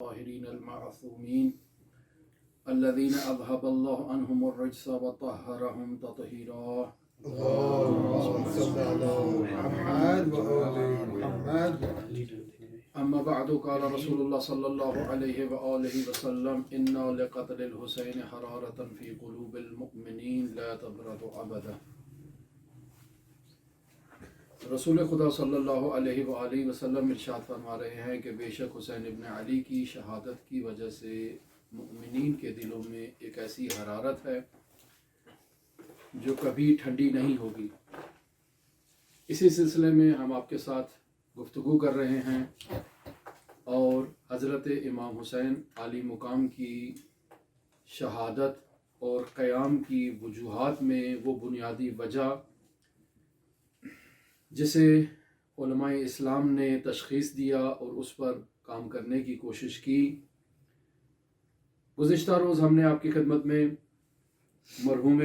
الطاهرين المعصومين الذين أذهب الله عنهم الرجس وطهرهم تطهيرا. اللهم صل على محمد وآل محمد. أما بعد قال رسول الله صلى الله عليه وآله وسلم إنا لقتل الحسين حرارة في قلوب المؤمنين لا تبرد أبدا. رسول خدا صلی اللہ علیہ وآلہ وسلم ارشاد فرما رہے ہیں کہ بے شک حسین ابن علی کی شہادت کی وجہ سے مؤمنین کے دلوں میں ایک ایسی حرارت ہے جو کبھی ٹھنڈی نہیں ہوگی۔ اسی سلسلے میں ہم آپ کے ساتھ گفتگو کر رہے ہیں اور حضرت امام حسین عالی مقام کی شہادت اور قیام کی وجوہات میں وہ بنیادی وجہ جسے علماء اسلام نے تشخیص دیا اور اس پر کام کرنے کی کوشش کی۔ گزشتہ روز ہم نے آپ کی خدمت میں مرحوم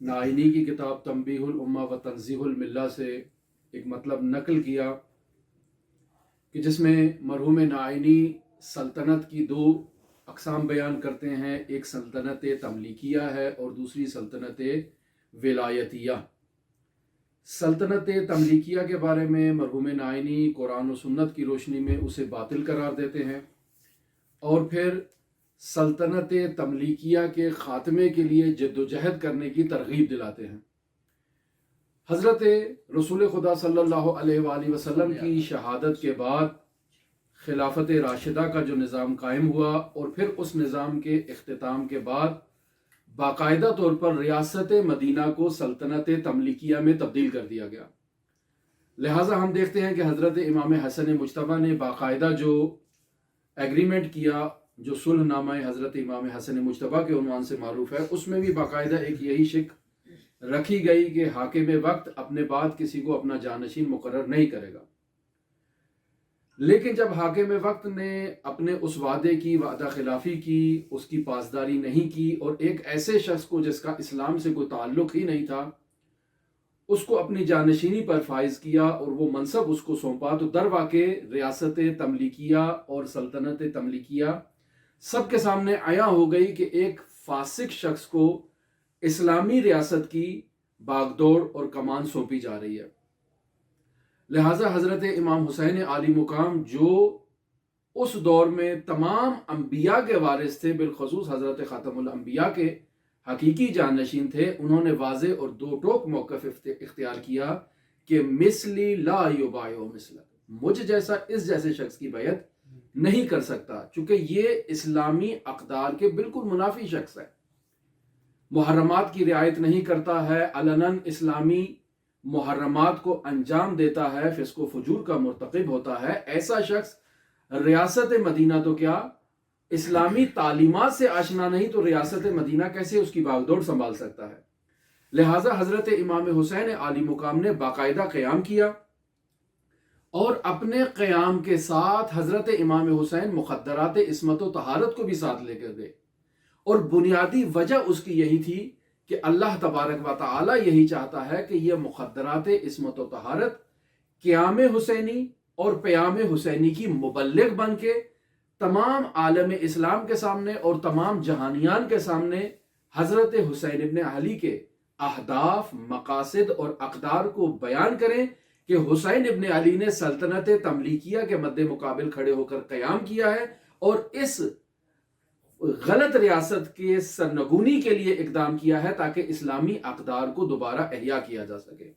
نائینی کی کتاب تنبیہ الامہ و تنزیہ الملہ سے ایک مطلب نقل کیا کہ جس میں مرحوم نائینی سلطنت کی دو اقسام بیان کرتے ہیں، ایک سلطنت تملیکیہ ہے اور دوسری سلطنت ولایتیہ۔ سلطنت تملیکیہ کے بارے میں مرحوم نائینی قرآن و سنت کی روشنی میں اسے باطل قرار دیتے ہیں اور پھر سلطنت تملیکیہ کے خاتمے کے لیے جد و جہد کرنے کی ترغیب دلاتے ہیں۔ حضرت رسول خدا صلی اللہ علیہ وآلہ وسلم کی شہادت کے بعد خلافت راشدہ کا جو نظام قائم ہوا اور پھر اس نظام کے اختتام کے بعد باقاعدہ طور پر ریاست مدینہ کو سلطنت تملیکیہ میں تبدیل کر دیا گیا۔ لہٰذا ہم دیکھتے ہیں کہ حضرت امام حسن مجتبیٰ نے باقاعدہ جو ایگریمنٹ کیا، جو صلح نامہ حضرت امام حسن مجتبیٰ کے عنوان سے معروف ہے، اس میں بھی باقاعدہ ایک یہی شک رکھی گئی کہ حاکم وقت اپنے بعد کسی کو اپنا جانشین مقرر نہیں کرے گا۔ لیکن جب حاکم وقت نے اپنے اس وعدے کی وعدہ خلافی کی، اس کی پاسداری نہیں کی اور ایک ایسے شخص کو جس کا اسلام سے کوئی تعلق ہی نہیں تھا اس کو اپنی جانشینی پر فائز کیا اور وہ منصب اس کو سونپا، تو در واقع ریاست تملیکیہ اور سلطنت تملیکیہ سب کے سامنے عیاں ہو گئی کہ ایک فاسق شخص کو اسلامی ریاست کی باغدوڑ اور کمان سونپی جا رہی ہے۔ لہٰذا حضرت امام حسین عالی مقام جو اس دور میں تمام انبیاء کے وارث تھے، بالخصوص حضرت خاتم الانبیاء کے حقیقی جانشین تھے، انہوں نے واضح اور دو ٹوک موقف اختیار کیا کہ مثلی لا یبایع مثلک، مجھ جیسا اس جیسے شخص کی بیعت نہیں کر سکتا، چونکہ یہ اسلامی اقدار کے بالکل منافی شخص ہے، محرمات کی رعایت نہیں کرتا ہے، علناً اسلامی محرمات کو انجام دیتا ہے، فسق و فجور کا مرتکب ہوتا ہے۔ ایسا شخص ریاست مدینہ تو کیا اسلامی تعلیمات سے آشنا نہیں تو ریاست مدینہ کیسے اس کی باغدوڑ سنبھال سکتا ہے۔ لہٰذا حضرت امام حسین عالی مقام نے باقاعدہ قیام کیا اور اپنے قیام کے ساتھ حضرت امام حسین مخدرات عصمت و طہارت کو بھی ساتھ لے کر گئے، اور بنیادی وجہ اس کی یہی تھی کہ اللہ تبارک و تعالی یہی چاہتا ہے کہ یہ مخدرات عصمت و طہارت قیام حسینی اور پیام حسینی کی مبلغ بن کے تمام عالم اسلام کے سامنے اور تمام جہانیان کے سامنے حضرت حسین ابن علی کے اہداف، مقاصد اور اقدار کو بیان کریں کہ حسین ابن علی نے سلطنت تملیکیہ کے مد مقابل کھڑے ہو کر قیام کیا ہے اور اس غلط ریاست کے سرنگونی کے لیے اقدام کیا ہے تاکہ اسلامی اقدار کو دوبارہ احیا کیا جا سکے۔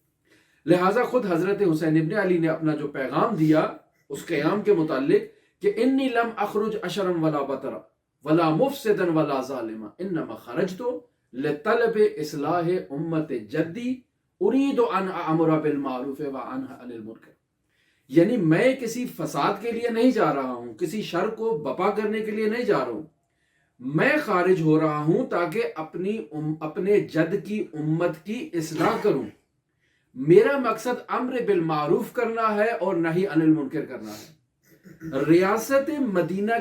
لہٰذا خود حضرت حسین ابن علی نے اپنا جو پیغام دیا اس قیام کے متعلق کہ انی لم اخرج اشرا ولا بطرا ولا مفسدا ولا ظالما انما خرجت لطلب اصلاح امت جدی اريد ان اامر بالمعروف وانهى عن المنکر، یعنی میں کسی فساد کے لیے نہیں جا رہا ہوں، کسی شر کو بپا کرنے کے لیے نہیں جا رہا ہوں، میں خارج ہو رہا ہوں تاکہ اپنے جد کی امت کی اصلاح کروں۔ میرا مقصد امر بالمعروف کرنا ہے اور نہی عن المنکر کرنا ہے۔ ریاست مدینہ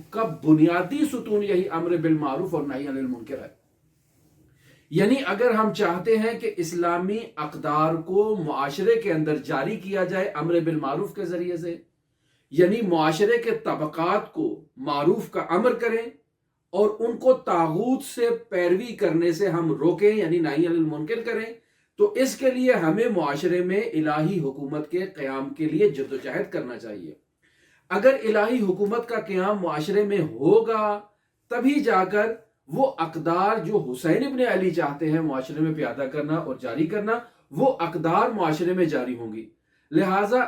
کا بنیادی ستون یہی امر بالمعروف اور نہی عن المنکر ہے۔ یعنی اگر ہم چاہتے ہیں کہ اسلامی اقدار کو معاشرے کے اندر جاری کیا جائے امر بالمعروف کے ذریعے سے، یعنی معاشرے کے طبقات کو معروف کا امر کریں اور ان کو طاغوت سے پیروی کرنے سے ہم روکیں، یعنی نہی عن المنکر کریں، تو اس کے لیے ہمیں معاشرے میں الہی حکومت کے قیام کے لیے جدوجہد کرنا چاہیے۔ اگر الہی حکومت کا قیام معاشرے میں ہوگا تبھی جا کر وہ اقدار جو حسین ابن علی چاہتے ہیں معاشرے میں پیادہ کرنا اور جاری کرنا، وہ اقدار معاشرے میں جاری ہوں گی۔ لہٰذا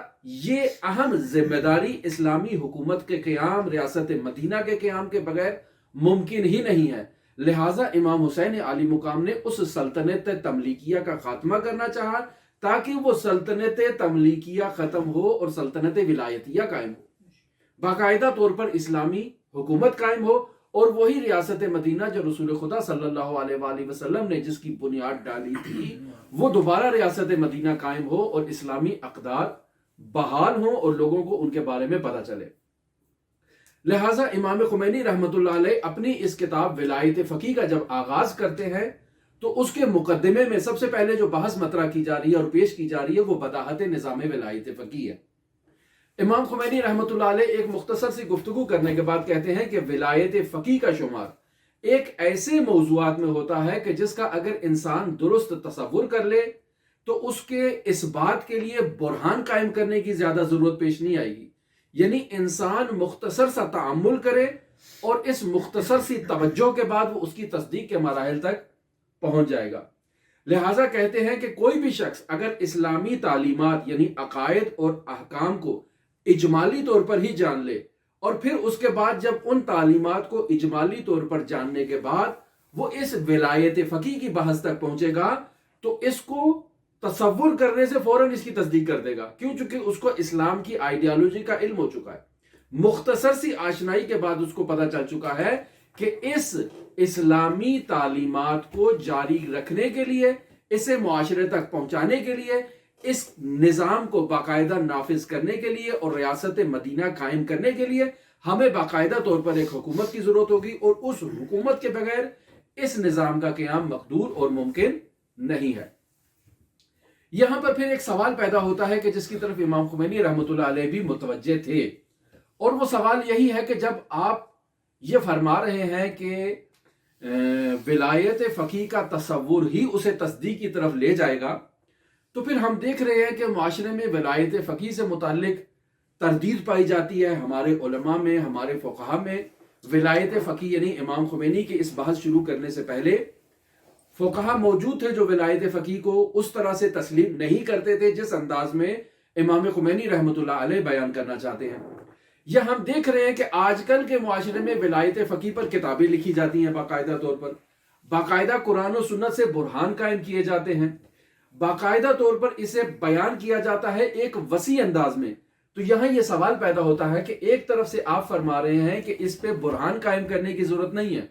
یہ اہم ذمہ داری اسلامی حکومت کے قیام، ریاست مدینہ کے قیام کے بغیر ممکن ہی نہیں ہے۔ لہٰذا امام حسین عالی مقام نے اس سلطنت تملیکیہ کا خاتمہ کرنا چاہا تاکہ وہ سلطنت تملیکیہ ختم ہو اور سلطنت ولایتیہ قائم ہو، باقاعدہ طور پر اسلامی حکومت قائم ہو، اور وہی ریاست مدینہ جو رسول خدا صلی اللہ علیہ وآلہ وسلم نے جس کی بنیاد ڈالی تھی، وہ دوبارہ ریاست مدینہ قائم ہو اور اسلامی اقدار بحال ہوں اور لوگوں کو ان کے بارے میں پتہ چلے۔ لہٰذا امام خمینی رحمۃ اللہ علیہ اپنی اس کتاب ولایت فقیہ کا جب آغاز کرتے ہیں تو اس کے مقدمے میں سب سے پہلے جو بحث مطرح کی جا رہی ہے اور پیش کی جا رہی ہے وہ بداحت نظام ولایت فقیہ ہے۔ امام خمینی رحمۃ اللہ علیہ ایک مختصر سی گفتگو کرنے کے بعد کہتے ہیں کہ ولایت فقیہ کا شمار ایک ایسے موضوعات میں ہوتا ہے کہ جس کا اگر انسان درست تصور کر لے تو اس کے اس بات کے لیے برہان قائم کرنے کی زیادہ ضرورت پیش نہیں آئے گی، یعنی انسان مختصر سا تعامل کرے اور اس مختصر سی توجہ کے بعد وہ اس کی تصدیق کے مراحل تک پہنچ جائے گا۔ لہٰذا کہتے ہیں کہ کوئی بھی شخص اگر اسلامی تعلیمات یعنی عقائد اور احکام کو اجمالی طور پر ہی جان لے اور پھر اس کے بعد جب ان تعلیمات کو اجمالی طور پر جاننے کے بعد وہ اس ولایت فقیہ کی بحث تک پہنچے گا تو اس کو تصور کرنے سے فوراً اس کی تصدیق کر دے گا، کیوں؟ چونکہ اس کو اسلام کی آئیڈیالوجی کا علم ہو چکا ہے، مختصر سی آشنائی کے بعد اس کو پتہ چل چکا ہے کہ اس اسلامی تعلیمات کو جاری رکھنے کے لیے، اسے معاشرے تک پہنچانے کے لیے، اس نظام کو باقاعدہ نافذ کرنے کے لیے اور ریاست مدینہ قائم کرنے کے لیے ہمیں باقاعدہ طور پر ایک حکومت کی ضرورت ہوگی، اور اس حکومت کے بغیر اس نظام کا قیام مقدور اور ممکن نہیں ہے۔ یہاں پر پھر ایک سوال پیدا ہوتا ہے کہ جس کی طرف امام خمینی رحمۃ اللہ علیہ بھی متوجہ تھے، اور وہ سوال یہی ہے کہ جب آپ یہ فرما رہے ہیں کہ ولایت فقیہ کا تصور ہی اسے تصدیق کی طرف لے جائے گا، تو پھر ہم دیکھ رہے ہیں کہ معاشرے میں ولایت فقیہ سے متعلق تردید پائی جاتی ہے۔ ہمارے علماء میں، ہمارے فقہا میں ولایت فقیہ یعنی امام خمینی کی اس بحث شروع کرنے سے پہلے فقہا موجود تھے جو ولایت فقیہ کو اس طرح سے تسلیم نہیں کرتے تھے جس انداز میں امام خمینی رحمۃ اللہ علیہ بیان کرنا چاہتے ہیں۔ یا ہم دیکھ رہے ہیں کہ آج کل کے معاشرے میں ولایت فقیہ پر کتابیں لکھی جاتی ہیں، باقاعدہ طور پر باقاعدہ قرآن و سنت سے برہان قائم کیے جاتے ہیں، باقاعدہ طور پر اسے بیان کیا جاتا ہے ایک وسیع انداز میں۔ تو یہاں یہ سوال پیدا ہوتا ہے کہ ایک طرف سے آپ فرما رہے ہیں کہ اس پہ برہان قائم کرنے کی ضرورت نہیں ہے،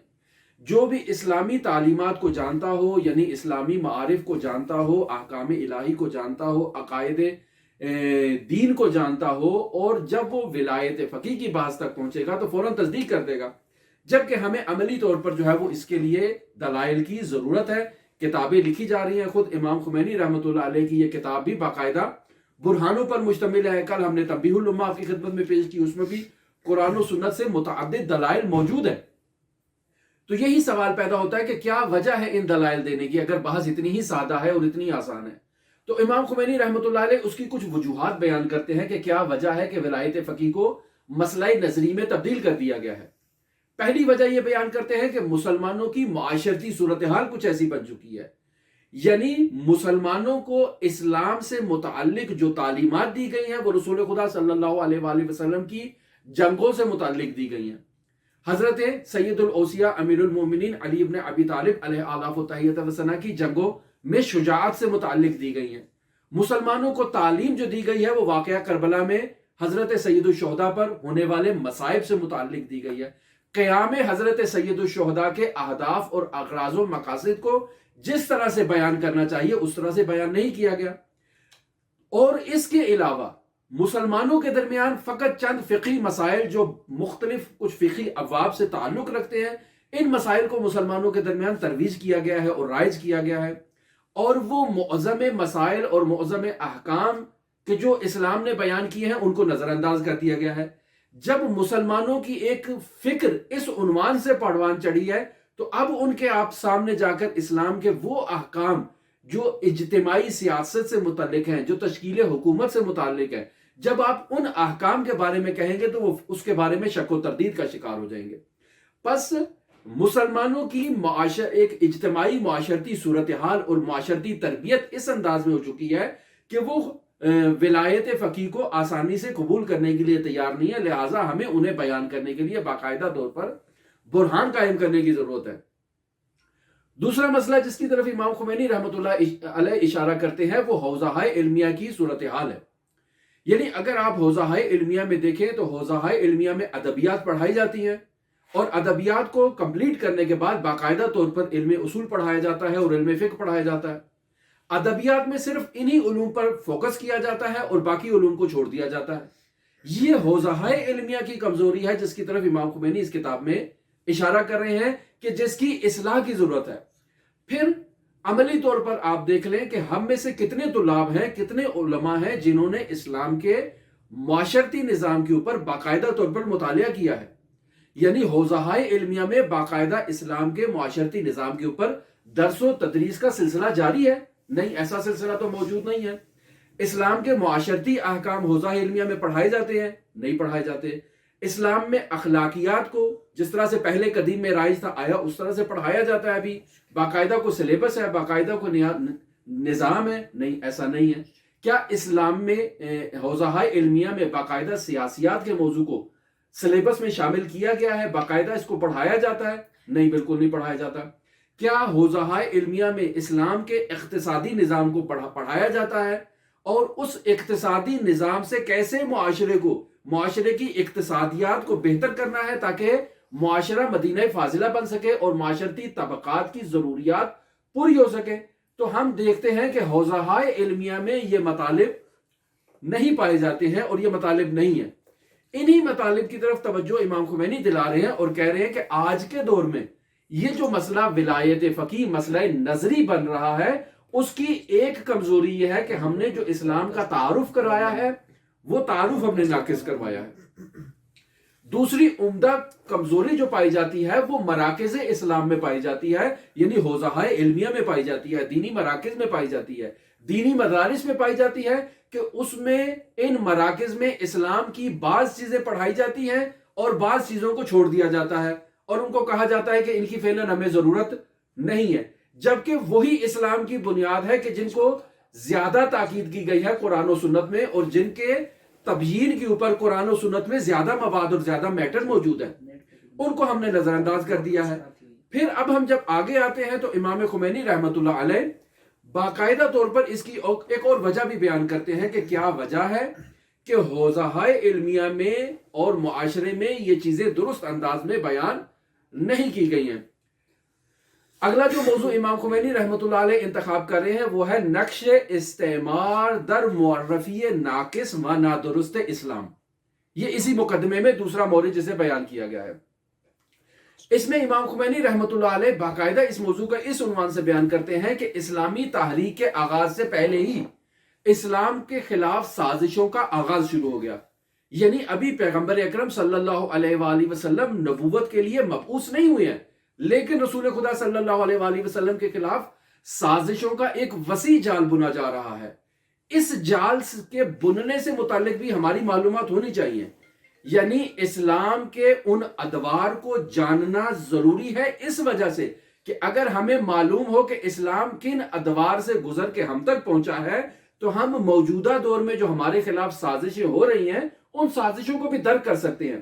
جو بھی اسلامی تعلیمات کو جانتا ہو یعنی اسلامی معارف کو جانتا ہو، احکام الہی کو جانتا ہو، عقائد دین کو جانتا ہو، اور جب وہ ولایت فقیہ کی بحث تک پہنچے گا تو فوراً تصدیق کر دے گا، جبکہ ہمیں عملی طور پر جو ہے وہ اس کے لیے دلائل کی ضرورت ہے۔ کتابیں لکھی جا رہی ہیں، خود امام خمینی رحمۃ اللہ علیہ کی یہ کتاب بھی باقاعدہ برہانوں پر مشتمل ہے۔ کل ہم نے تنبیہ الامہ آپ کی خدمت میں پیش کی، اس میں بھی قرآن و سنت سے متعدد دلائل موجود ہیں۔ تو یہی سوال پیدا ہوتا ہے کہ کیا وجہ ہے ان دلائل دینے کی اگر بحث اتنی ہی سادہ ہے اور اتنی آسان ہے؟ تو امام خمینی رحمۃ اللہ علیہ اس کی کچھ وجوہات بیان کرتے ہیں کہ کیا وجہ ہے کہ ولایت فقیہ کو مسئلہ نظری میں تبدیل کر دیا گیا ہے۔ پہلی وجہ یہ بیان کرتے ہیں کہ مسلمانوں کی معاشرتی صورتحال کچھ ایسی بن چکی ہے، یعنی مسلمانوں کو اسلام سے متعلق جو تعلیمات دی گئی ہیں وہ رسول خدا صلی اللہ علیہ وآلہ وسلم کی جنگوں سے متعلق دی گئی ہیں۔ حضرت سید الاوصیاء امیر المومنین علی ابن ابی طالب علیہ آلاف و تحیۃ و ثنا کی جنگوں میں شجاعت سے متعلق دی گئی ہیں۔ مسلمانوں کو تعلیم جو دی گئی ہے وہ واقعہ کربلا میں حضرت سید الشہداء پر ہونے والے مصائب سے متعلق دی گئی ہے۔ قیام حضرت سید الشہداء کے اہداف اور اغراض و مقاصد کو جس طرح سے بیان کرنا چاہیے اس طرح سے بیان نہیں کیا گیا، اور اس کے علاوہ مسلمانوں کے درمیان فقط چند فقہی مسائل جو مختلف کچھ فقہی ابواب سے تعلق رکھتے ہیں، ان مسائل کو مسلمانوں کے درمیان ترویج کیا گیا ہے اور رائج کیا گیا ہے، اور وہ معظم مسائل اور معظم احکام کہ جو اسلام نے بیان کیے ہیں ان کو نظر انداز کر دیا گیا ہے۔ جب مسلمانوں کی ایک فکر اس عنوان سے پروان چڑھی ہے تو اب ان کے آپ سامنے جا کر اسلام کے وہ احکام جو اجتماعی سیاست سے متعلق ہیں، جو تشکیل حکومت سے متعلق ہیں، جب آپ ان احکام کے بارے میں کہیں گے تو وہ اس کے بارے میں شک و تردید کا شکار ہو جائیں گے۔ پس مسلمانوں کی ایک اجتماعی معاشرتی صورتحال اور معاشرتی تربیت اس انداز میں ہو چکی ہے کہ وہ ولایت فقیہ کو آسانی سے قبول کرنے کے لیے تیار نہیں ہے، لہٰذا ہمیں انہیں بیان کرنے کے لیے باقاعدہ طور پر برہان قائم کرنے کی ضرورت ہے۔ دوسرا مسئلہ جس کی طرف امام خمینی رحمۃ اللہ علیہ اشارہ کرتے ہیں وہ حوزہ علمیہ کی صورتحال ہے۔ یعنی اگر آپ حوزہ علمیہ میں دیکھیں تو حوزہ علمیہ میں ادبیات پڑھائی جاتی ہیں، اور ادبیات کو کمپلیٹ کرنے کے بعد باقاعدہ طور پر علم اصول پڑھایا جاتا ہے اور علم فقہ پڑھایا جاتا ہے۔ ادبیات میں صرف انہی علوم پر فوکس کیا جاتا ہے اور باقی علوم کو چھوڑ دیا جاتا ہے۔ یہ حوزہ علمیہ کی کمزوری ہے جس کی طرف امام خمینی اس کتاب میں اشارہ کر رہے ہیں کہ جس کی اصلاح کی ضرورت ہے۔ پھر عملی طور پر آپ دیکھ لیں کہ ہم میں سے کتنے طلاب ہیں، کتنے علماء ہیں جنہوں نے اسلام کے معاشرتی نظام کے اوپر باقاعدہ طور پر مطالعہ کیا ہے۔ یعنی حوزہ علمیہ میں باقاعدہ اسلام کے معاشرتی نظام کے اوپر درس و تدریس کا سلسلہ جاری ہے؟ نہیں، ایسا سلسلہ تو موجود نہیں ہے۔ اسلام کے معاشرتی احکام حوزہ علمیہ میں پڑھائے جاتے ہیں؟ نہیں پڑھائے جاتے۔ اسلام میں اخلاقیات کو جس طرح سے پہلے قدیم میں رائج تھا آیا اس طرح سے پڑھایا جاتا ہے؟ ابھی باقاعدہ کو سلیبس ہے، باقاعدہ کو نظام ہے؟ نہیں، ایسا نہیں ہے۔ کیا اسلام میں حوزہ علمیہ میں باقاعدہ سیاسیات کے موضوع کو سلیبس میں شامل کیا گیا ہے، باقاعدہ اس کو پڑھایا جاتا ہے؟ نہیں، بالکل نہیں پڑھایا جاتا۔ کیا حوزہ علمیہ میں اسلام کے اقتصادی نظام کو پڑھایا جاتا ہے، اور اس اقتصادی نظام سے کیسے معاشرے کی اقتصادیات کو بہتر کرنا ہے تاکہ معاشرہ مدینہ فاضلہ بن سکے اور معاشرتی طبقات کی ضروریات پوری ہو سکے؟ تو ہم دیکھتے ہیں کہ حوزہ علمیہ میں یہ مطالب نہیں پائے جاتے ہیں اور یہ مطالب نہیں ہیں۔ انہی مطالب کی طرف توجہ امام خمینی دلا رہے ہیں اور کہہ رہے ہیں کہ آج کے دور میں یہ جو مسئلہ ولایت فقیہ مسئلہ نظری بن رہا ہے، اس کی ایک کمزوری یہ ہے کہ ہم نے جو اسلام کا تعارف کروایا ہے وہ تعارف ہم نے ناقص کروایا ہے۔ دوسری عمدہ کمزوری جو پائی جاتی ہے وہ مراکز اسلام میں پائی جاتی ہے، یعنی حوزہ علمیہ میں پائی جاتی ہے، دینی مراکز میں پائی جاتی ہے، دینی مدارس میں پائی جاتی ہے کہ اس میں ان مراکز میں اسلام کی بعض چیزیں پڑھائی جاتی ہیں اور بعض چیزوں کو چھوڑ دیا جاتا ہے، اور ان کو کہا جاتا ہے کہ ان کی فعلاً ہمیں ضرورت نہیں ہے، جبکہ وہی اسلام کی بنیاد ہے کہ جن کو زیادہ تاکید کی گئی ہے قرآن و سنت میں، اور جن کے تبیین کے اوپر قرآن و سنت میں زیادہ مواد اور زیادہ میٹر موجود ہے، ان کو ہم نے نظر انداز کر دیا ہے۔ پھر اب ہم جب آگے آتے ہیں تو امام خمینی رحمۃ اللہ علیہ باقاعدہ طور پر اس کی ایک اور وجہ بھی بیان کرتے ہیں کہ کیا وجہ ہے کہ حوزہ علمیہ میں اور معاشرے میں یہ چیزیں درست انداز میں بیان نہیں کی گئی ہیں۔ اگلا جو موضوع امام خمینی رحمۃ اللہ علیہ انتخاب کر رہے ہیں وہ ہے نقش استعمار در معرفی ناقص و نادرست اسلام۔ یہ اسی مقدمے میں دوسرا مورد جسے بیان کیا گیا ہے۔ اس میں امام خمینی رحمۃ اللہ علیہ باقاعدہ اس موضوع کا اس عنوان سے بیان کرتے ہیں کہ اسلامی تحریک کے آغاز سے پہلے ہی اسلام کے خلاف سازشوں کا آغاز شروع ہو گیا۔ یعنی ابھی پیغمبر اکرم صلی اللہ علیہ وآلہ وسلم نبوت کے لیے مبعوث نہیں ہوئے ہیں، لیکن رسول خدا صلی اللہ علیہ وآلہ وسلم کے خلاف سازشوں کا ایک وسیع جال بنا جا رہا ہے۔ اس جال کے بننے سے متعلق بھی ہماری معلومات ہونی چاہیے، یعنی اسلام کے ان ادوار کو جاننا ضروری ہے اس وجہ سے کہ اگر ہمیں معلوم ہو کہ اسلام کن ادوار سے گزر کے ہم تک پہنچا ہے تو ہم موجودہ دور میں جو ہمارے خلاف سازشیں ہو رہی ہیں ان سازشوں کو بھی درک کر سکتے ہیں۔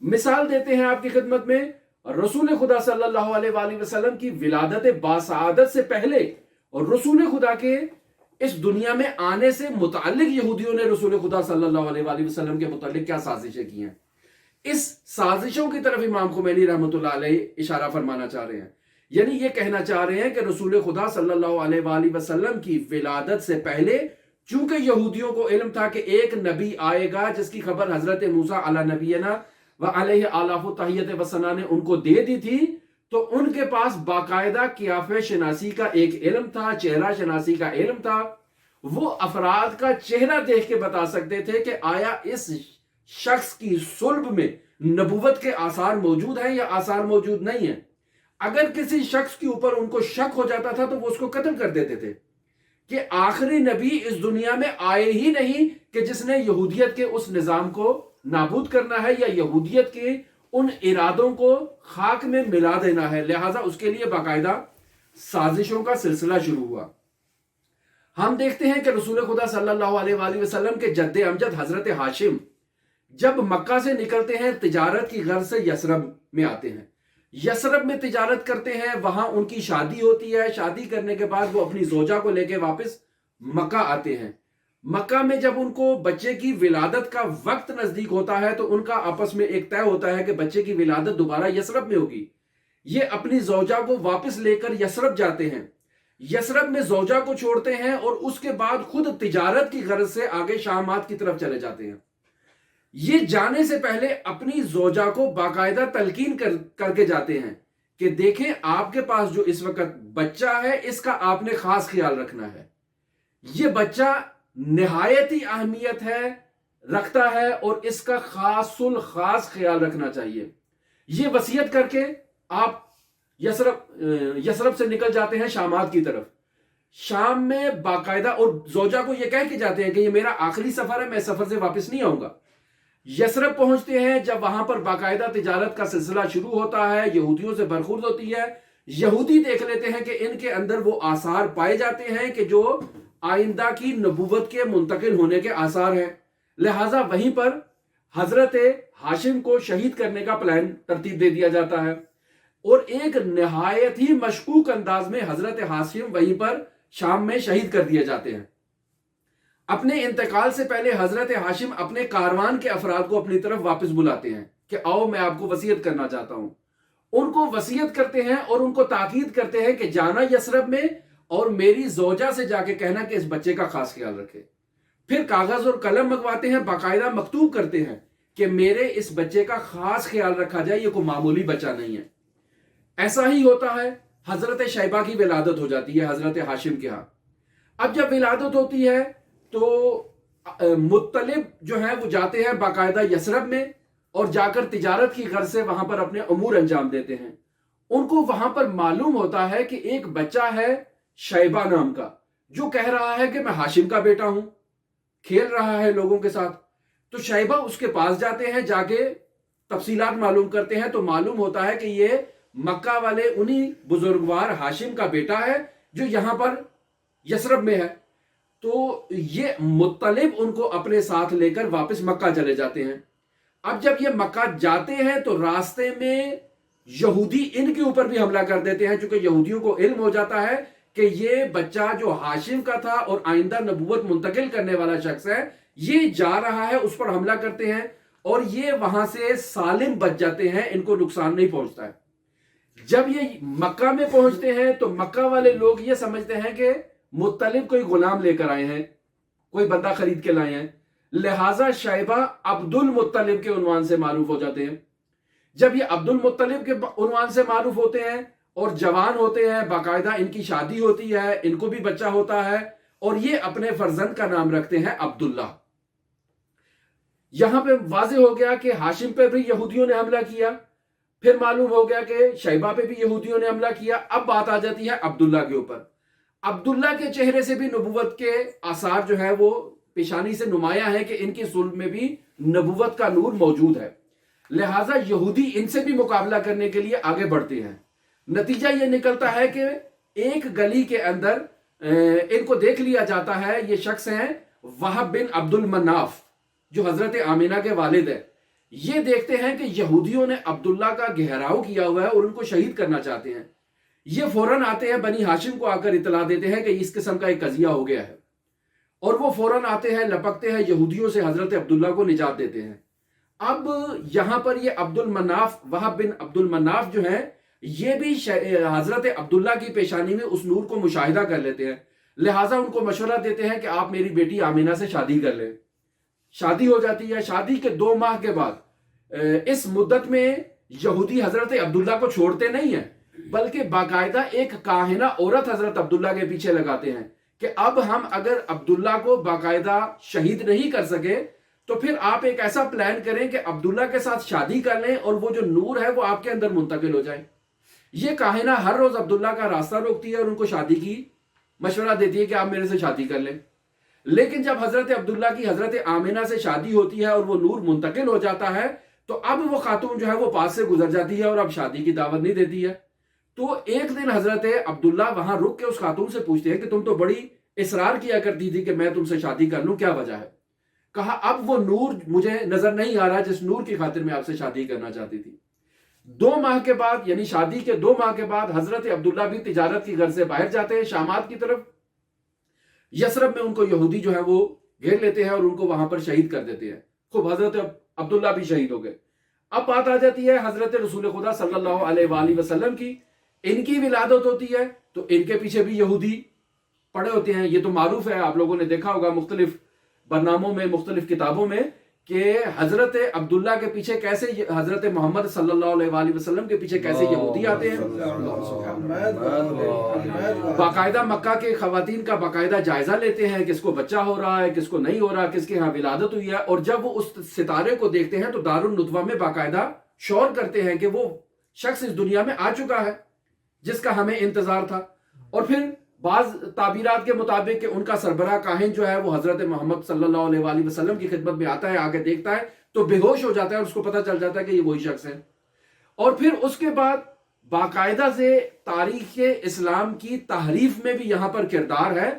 مثال دیتے ہیں آپ کی خدمت میں، رسول خدا صلی اللہ علیہ وآلہ وسلم کی ولادت باسعادت سے پہلے اور رسول خدا کے اس دنیا میں آنے سے متعلق یہودیوں نے رسول خدا صلی اللہ علیہ وآلہ وسلم کے متعلق کیا سازشیں کی ہیں، اس سازشوں کی طرف امام خمینی رحمۃ اللہ علیہ اشارہ فرمانا چاہ رہے ہیں۔ یعنی یہ کہنا چاہ رہے ہیں کہ رسول خدا صلی اللہ علیہ وآلہ وسلم کی ولادت سے پہلے چونکہ یہودیوں کو علم تھا کہ ایک نبی آئے گا جس کی خبر حضرت موسیٰ علی نبینا و علیہ آلاف تحیت و ثنا نے ان کو دے دی تھی، تو ان کے پاس باقاعدہ قیافہ شناسی کا ایک علم تھا، چہرہ شناسی کا علم تھا، وہ افراد کا چہرہ دیکھ کے بتا سکتے تھے کہ آیا اس شخص کی صلب میں نبوت کے آثار موجود ہیں یا آثار موجود نہیں ہیں۔ اگر کسی شخص کے اوپر ان کو شک ہو جاتا تھا تو وہ اس کو قتل کر دیتے تھے کہ آخری نبی اس دنیا میں آئے ہی نہیں کہ جس نے یہودیت کے اس نظام کو نابود کرنا ہے یا یہودیت کے ان ارادوں کو خاک میں ملا دینا ہے، لہٰذا اس کے لیے باقاعدہ سازشوں کا سلسلہ شروع ہوا۔ ہم دیکھتے ہیں کہ رسول خدا صلی اللہ علیہ وآلہ وسلم کے جد امجد حضرت ہاشم جب مکہ سے نکلتے ہیں تجارت کی غرض سے یثرب میں آتے ہیں، یثرب میں تجارت کرتے ہیں، وہاں ان کی شادی ہوتی ہے، شادی کرنے کے بعد وہ اپنی زوجہ کو لے کے واپس مکہ آتے ہیں۔ مکہ میں جب ان کو بچے کی ولادت کا وقت نزدیک ہوتا ہے تو ان کا آپس میں ایک طے ہوتا ہے کہ بچے کی ولادت دوبارہ یثرب میں ہوگی۔ یہ اپنی زوجہ کو واپس لے کر یثرب جاتے ہیں، یثرب میں زوجہ کو چھوڑتے ہیں اور اس کے بعد خود تجارت کی غرض سے آگے شامات کی طرف چلے جاتے ہیں۔ یہ جانے سے پہلے اپنی زوجہ کو باقاعدہ تلقین کر کے جاتے ہیں کہ دیکھیں آپ کے پاس جو اس وقت بچہ ہے اس کا آپ نے خاص خیال رکھنا ہے، یہ بچہ نہایت ہی اہمیت رکھتا ہے اور اس کا خاص خیال رکھنا چاہیے۔ یہ وصیت کر کے آپ یثرب سے نکل جاتے ہیں شامات کی طرف۔ شام میں باقاعدہ اور زوجہ کو یہ کہہ کے جاتے ہیں کہ یہ میرا آخری سفر ہے، میں سفر سے واپس نہیں آؤں گا۔ یثرب پہنچتے ہیں، جب وہاں پر باقاعدہ تجارت کا سلسلہ شروع ہوتا ہے، یہودیوں سے برخورد ہوتی ہے، یہودی دیکھ لیتے ہیں کہ ان کے اندر وہ آثار پائے جاتے ہیں کہ جو آئندہ کی نبوت کے منتقل ہونے کے آثار ہیں، لہٰذا وہیں پر حضرت ہاشم کو شہید کرنے کا پلان ترتیب دے دیا جاتا ہے، اور ایک نہایت ہی مشکوک انداز میں حضرت ہاشم وہیں پر شام میں شہید کر دیے جاتے ہیں۔ اپنے انتقال سے پہلے حضرت ہاشم اپنے کاروان کے افراد کو اپنی طرف واپس بلاتے ہیں کہ آؤ میں آپ کو وصیت کرنا چاہتا ہوں۔ ان کو وصیت کرتے ہیں اور ان کو تاکید کرتے ہیں کہ جانا یثرب میں اور میری زوجہ سے جا کے کہنا کہ اس بچے کا خاص خیال رکھے۔ پھر کاغذ اور قلم منگواتے ہیں، باقاعدہ مکتوب کرتے ہیں کہ میرے اس بچے کا خاص خیال رکھا جائے، یہ کوئی معمولی بچہ نہیں ہے۔ ایسا ہی ہوتا ہے، حضرت شیبہ کی ولادت ہو جاتی ہے حضرت ہاشم کے ہاں۔ اب جب ولادت ہوتی ہے تو مطلب جو ہے وہ جاتے ہیں باقاعدہ یثرب میں اور جا کر تجارت کی غرض سے وہاں پر اپنے امور انجام دیتے ہیں۔ ان کو وہاں پر معلوم ہوتا ہے کہ ایک بچہ ہے شیبہ نام کا جو کہہ رہا ہے کہ میں ہاشم کا بیٹا ہوں، کھیل رہا ہے لوگوں کے ساتھ۔ تو شیبہ اس کے پاس جاتے ہیں، جا کے تفصیلات معلوم کرتے ہیں تو معلوم ہوتا ہے کہ یہ مکہ والے انہی بزرگوار ہاشم کا بیٹا ہے جو یہاں پر یثرب میں ہے۔ تو یہ مطلب ان کو اپنے ساتھ لے کر واپس مکہ چلے جاتے ہیں۔ اب جب یہ مکہ جاتے ہیں تو راستے میں یہودی ان کے اوپر بھی حملہ کر دیتے ہیں، چونکہ یہودیوں کو علم ہو جاتا ہے کہ یہ بچہ جو ہاشم کا تھا اور آئندہ نبوت منتقل کرنے والا شخص ہے، یہ جا رہا ہے، اس پر حملہ کرتے ہیں اور یہ وہاں سے سالم بچ جاتے ہیں، ان کو نقصان نہیں پہنچتا ہے۔ جب یہ مکہ میں پہنچتے ہیں تو مکہ والے لوگ یہ سمجھتے ہیں کہ مطلب کوئی غلام لے کر آئے ہیں، کوئی بندہ خرید کے لائے ہیں، لہٰذا شیبہ عبد المطلب کے عنوان سے معروف ہو جاتے ہیں۔ جب یہ عبد المطلب کے عنوان سے معروف ہوتے ہیں اور جوان ہوتے ہیں، باقاعدہ ان کی شادی ہوتی ہے، ان کو بھی بچہ ہوتا ہے اور یہ اپنے فرزند کا نام رکھتے ہیں عبداللہ۔ یہاں پہ واضح ہو گیا کہ ہاشم پہ بھی یہودیوں نے حملہ کیا، پھر معلوم ہو گیا کہ شیبہ پہ بھی یہودیوں نے حملہ کیا، اب بات آ جاتی ہے عبداللہ کے اوپر۔ عبداللہ کے چہرے سے بھی نبوت کے آثار جو ہے وہ پیشانی سے نمایاں ہے کہ ان کی صلب میں بھی نبوت کا نور موجود ہے، لہٰذا یہودی ان سے بھی مقابلہ کرنے کے لیے آگے بڑھتے ہیں۔ نتیجہ یہ نکلتا ہے کہ ایک گلی کے اندر ان کو دیکھ لیا جاتا ہے، یہ شخص ہیں وہب بن عبد المناف جو حضرت آمینہ کے والد ہے۔ یہ دیکھتے ہیں کہ یہودیوں نے عبداللہ کا گھیراؤ کیا ہوا ہے اور ان کو شہید کرنا چاہتے ہیں۔ یہ فوراً آتے ہیں، بنی ہاشم کو آ کر اطلاع دیتے ہیں کہ اس قسم کا ایک قضیہ ہو گیا ہے، اور وہ فوراً آتے ہیں، لپکتے ہیں، یہودیوں سے حضرت عبداللہ کو نجات دیتے ہیں۔ اب یہاں پر یہ عبد المناف، وہب بن عبد المناف جو ہیں، یہ بھی حضرت عبداللہ کی پیشانی میں اس نور کو مشاہدہ کر لیتے ہیں، لہٰذا ان کو مشورہ دیتے ہیں کہ آپ میری بیٹی آمینہ سے شادی کر لیں۔ شادی ہو جاتی ہے۔ شادی کے 2 ماہ کے بعد اس مدت میں یہودی حضرت عبداللہ کو چھوڑتے نہیں ہیں، بلکہ باقاعدہ ایک کاہنہ عورت حضرت عبداللہ کے پیچھے لگاتے ہیں کہ اب ہم اگر عبداللہ کو باقاعدہ شہید نہیں کر سکے تو پھر آپ ایک ایسا پلان کریں کہ عبداللہ کے ساتھ شادی کر لیں اور وہ جو نور ہے وہ آپ کے اندر منتقل ہو جائے. یہ کاہنہ ہر روز عبداللہ کا راستہ روکتی ہے اور ان کو شادی کی مشورہ دیتی ہے کہ آپ میرے سے شادی کر لیں. لیکن جب حضرت عبداللہ کی حضرت آمنہ سے شادی ہوتی ہے اور وہ نور منتقل ہو جاتا ہے تو اب وہ خاتون جو ہے وہ پاس سے گزر جاتی ہے اور اب شادی کی دعوت نہیں دیتی ہے. تو ایک دن حضرت عبداللہ وہاں رک کے اس خاتون سے پوچھتے ہیں کہ تم تو بڑی اصرار کیا کرتی تھی کہ میں تم سے شادی کر لوں، کیا وجہ ہے؟ کہا اب وہ نور مجھے نظر نہیں آ رہا جس نور کی خاطر میں آپ سے شادی کرنا چاہتی تھی. 2 ماہ کے بعد یعنی شادی کے 2 ماہ کے بعد حضرت عبداللہ بھی تجارت کی غرض سے باہر جاتے ہیں شامات کی طرف. یثرب میں ان کو یہودی جو ہے وہ گھیر لیتے ہیں اور ان کو وہاں پر شہید کر دیتے ہیں. خوب حضرت عبداللہ بھی شہید ہو گئے. اب بات آ جاتی ہے حضرت رسول خدا صلی اللہ علیہ وآلہ وسلم کی. ان کی ولادت ہوتی ہے تو ان کے پیچھے بھی یہودی پڑے ہوتے ہیں. یہ تو معروف ہے، آپ لوگوں نے دیکھا ہوگا مختلف برناموں میں، مختلف کتابوں میں کہ حضرت عبداللہ کے پیچھے کیسے حضرت محمد صلی اللہ علیہ وآلہ وسلم کے پیچھے کیسے یہودی آتے ہیں. باقاعدہ مکہ کے خواتین کا باقاعدہ جائزہ لیتے ہیں، کس کو بچہ ہو رہا ہے، کس کو نہیں ہو رہا، کس کے ہاں ولادت ہوئی ہے. اور جب وہ اس ستارے کو دیکھتے ہیں تو دارالندوہ میں باقاعدہ شور کرتے ہیں کہ وہ شخص اس دنیا میں آ چکا ہے جس کا ہمیں انتظار تھا. اور پھر بعض تعبیرات کے مطابق کہ ان کا سربراہ کاہن جو ہے وہ حضرت محمد صلی اللہ علیہ وآلہ وسلم کی خدمت میں آتا ہے، آگے دیکھتا ہے تو بے ہوش ہو جاتا ہے اور اس کو پتہ چل جاتا ہے کہ یہ وہی شخص ہے. اور پھر اس کے بعد باقاعدہ سے تاریخ اسلام کی تحریف میں بھی یہاں پر کردار ہے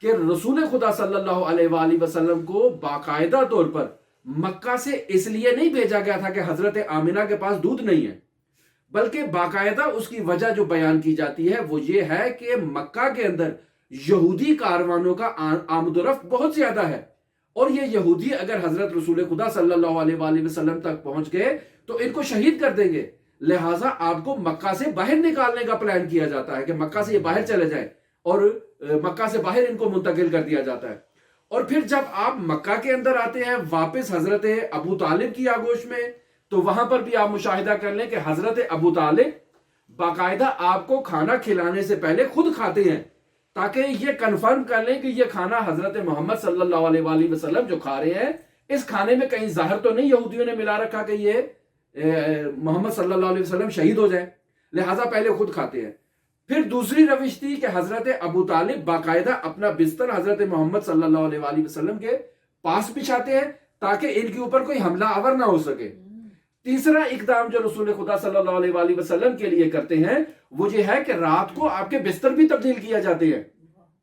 کہ رسول خدا صلی اللہ علیہ وآلہ وسلم کو باقاعدہ طور پر مکہ سے اس لیے نہیں بھیجا گیا تھا کہ حضرت آمنہ کے پاس دودھ نہیں ہے، بلکہ باقاعدہ اس کی وجہ جو بیان کی جاتی ہے وہ یہ ہے کہ مکہ کے اندر یہودی کاروانوں کا آمد و رفت بہت زیادہ ہے اور یہ یہودی اگر حضرت رسول خدا صلی اللہ علیہ وآلہ وسلم تک پہنچ گئے تو ان کو شہید کر دیں گے. لہٰذا آپ کو مکہ سے باہر نکالنے کا پلان کیا جاتا ہے کہ مکہ سے یہ باہر چلے جائیں اور مکہ سے باہر ان کو منتقل کر دیا جاتا ہے. اور پھر جب آپ مکہ کے اندر آتے ہیں واپس حضرت ابو طالب کی آگوش میں تو وہاں پر بھی آپ مشاہدہ کر لیں کہ حضرت ابو طالب باقاعدہ آپ کو کھانا کھلانے سے پہلے خود کھاتے ہیں تاکہ یہ کنفرم کر لیں کہ یہ کھانا حضرت محمد صلی اللہ علیہ وآلہ وسلم جو کھا رہے ہیں اس کھانے میں کہیں ظاہر تو نہیں یہودیوں نے ملا رکھا کہ یہ محمد صلی اللہ علیہ وسلم شہید ہو جائیں، لہٰذا پہلے خود کھاتے ہیں. پھر دوسری روش تھی کہ حضرت ابو طالب باقاعدہ اپنا بستر حضرت محمد صلی اللہ علیہ وآلہ وسلم کے پاس بچھاتے ہیں تاکہ ان کے اوپر کوئی حملہ آور نہ ہو سکے. تیسرا اقدام جو رسول خدا صلی اللہ علیہ وآلہ وسلم کے لیے کرتے ہیں وہ یہ ہے کہ رات کو آپ کے بستر بھی تبدیل کیا جاتے ہیں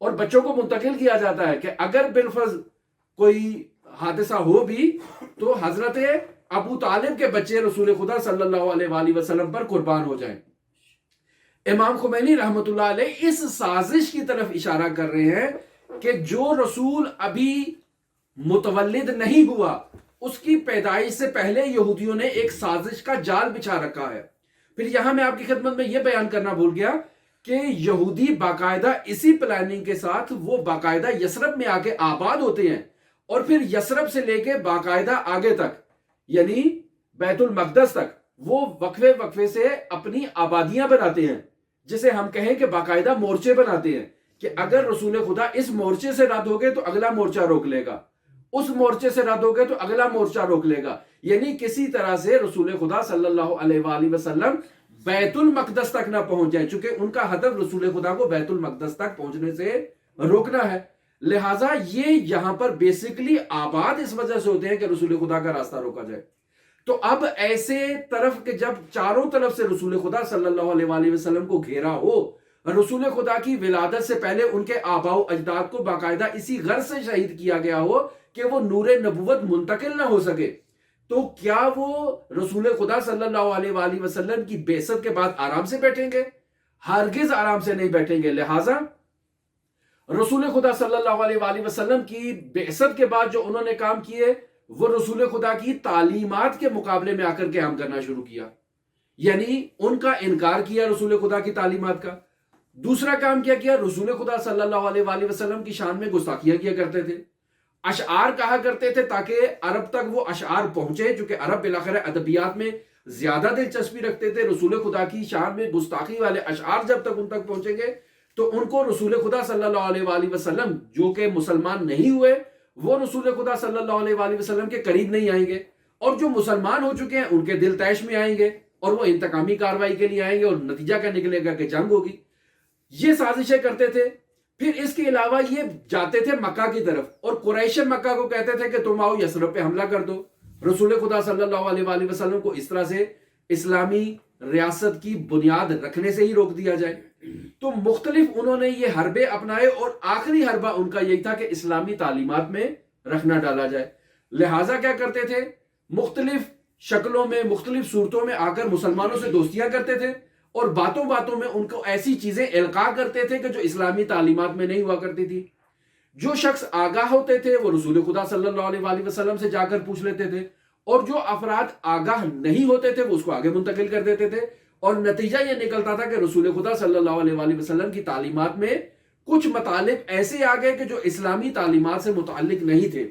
اور بچوں کو منتقل کیا جاتا ہے کہ اگر بالفرض کوئی حادثہ ہو بھی تو حضرت ابو طالب کے بچے رسول خدا صلی اللہ علیہ وآلہ وسلم پر قربان ہو جائیں. امام خمینی رحمۃ اللہ علیہ اس سازش کی طرف اشارہ کر رہے ہیں کہ جو رسول ابھی متولد نہیں ہوا اس کی پیدائش سے پہلے یہودیوں نے ایک سازش کا جال بچھا رکھا ہے. پھر یہاں میں آپ کی خدمت میں یہ بیان کرنا بھول گیا کہ یہودی باقاعدہ اسی پلاننگ کے ساتھ وہ باقاعدہ یثرب میں آ کے آباد ہوتے ہیں اور پھر یثرب سے لے کے باقاعدہ آگے تک یعنی بیت المقدس تک وہ وقفے وقفے سے اپنی آبادیاں بناتے ہیں جسے ہم کہیں کہ باقاعدہ مورچے بناتے ہیں کہ اگر رسول خدا اس مورچے سے رد ہو گئے تو اگلا مورچہ روک لے گا، اس مورچے سے رد ہو گئے تو اگلا مورچہ روک لے گا. یعنی کسی طرح سے رسول خدا صلی اللہ علیہ وآلہ وسلم بیت المقدس تک نہ پہنچ جائے چونکہ ان کا ہدف رسول خدا کو بیت المقدس تک پہنچنے سے روکنا ہے. لہٰذا یہ یہاں پر بیسیکلی آباد اس وجہ سے ہوتے ہیں کہ رسول خدا کا راستہ روکا جائے. تو اب ایسے طرف کہ جب چاروں طرف سے رسول خدا صلی اللہ علیہ وآلہ وسلم کو گھیرا ہو، رسول خدا کی ولادت سے پہلے ان کے آباء و اجداد کو باقاعدہ اسی غرض سے شہید کیا گیا ہو کہ وہ نور نبوت منتقل نہ ہو سکے، تو کیا وہ رسول خدا صلی اللہ علیہ وآلہ وسلم کی بعثت کے بعد آرام سے بیٹھیں گے؟ ہرگز آرام سے نہیں بیٹھیں گے. لہٰذا رسول خدا صلی اللہ علیہ وآلہ وسلم کی بعثت کے بعد جو انہوں نے کام کیے وہ رسول خدا کی تعلیمات کے مقابلے میں آ کر کے قیام کرنا شروع کیا، یعنی ان کا انکار کیا رسول خدا کی تعلیمات کا. دوسرا کام کیا رسول خدا صلی اللہ علیہ وآلہ وسلم کی شان میں گستاخیاں کیا کرتے تھے، اشعار کہا کرتے تھے تاکہ عرب تک وہ اشعار پہنچے، چونکہ عرب بالاخرہ ادبیات میں زیادہ دلچسپی رکھتے تھے. رسول خدا کی شان میں گستاخی والے اشعار جب تک ان تک پہنچیں گے تو ان کو رسول خدا صلی اللہ علیہ وآلہ وسلم جو کہ مسلمان نہیں ہوئے وہ رسول خدا صلی اللہ علیہ وآلہ وسلم کے قریب نہیں آئیں گے، اور جو مسلمان ہو چکے ہیں ان کے دل تیش میں آئیں گے اور وہ انتقامی کاروائی کے لیے آئیں گے، اور نتیجہ کیا نکلے گا کہ جنگ ہوگی۔ یہ سازشیں کرتے تھے۔ پھر اس کے علاوہ یہ جاتے تھے مکہ کی طرف، اور قریش مکہ کو کہتے تھے کہ تم آؤ یثرب پہ حملہ کر دو، رسول خدا صلی اللہ علیہ وآلہ وسلم کو اس طرح سے اسلامی ریاست کی بنیاد رکھنے سے ہی روک دیا جائے۔ تو مختلف انہوں نے یہ حربے اپنائے، اور آخری حربہ ان کا یہی تھا کہ اسلامی تعلیمات میں رکھنا ڈالا جائے۔ لہٰذا کیا کرتے تھے، مختلف شکلوں میں مختلف صورتوں میں آ کر مسلمانوں سے دوستیاں کرتے تھے، اور باتوں باتوں میں ان کو ایسی چیزیں القاء کرتے تھے کہ جو اسلامی تعلیمات میں نہیں ہوا کرتی تھی۔ جو شخص آگاہ ہوتے تھے وہ رسول خدا صلی اللہ علیہ وآلہ وسلم سے جا کر پوچھ لیتے تھے، اور جو افراد آگاہ نہیں ہوتے تھے وہ اس کو آگے منتقل کر دیتے تھے، اور نتیجہ یہ نکلتا تھا کہ رسول خدا صلی اللہ علیہ وآلہ وسلم کی تعلیمات میں کچھ مطالب ایسے آ گئے کہ جو اسلامی تعلیمات سے متعلق نہیں تھے،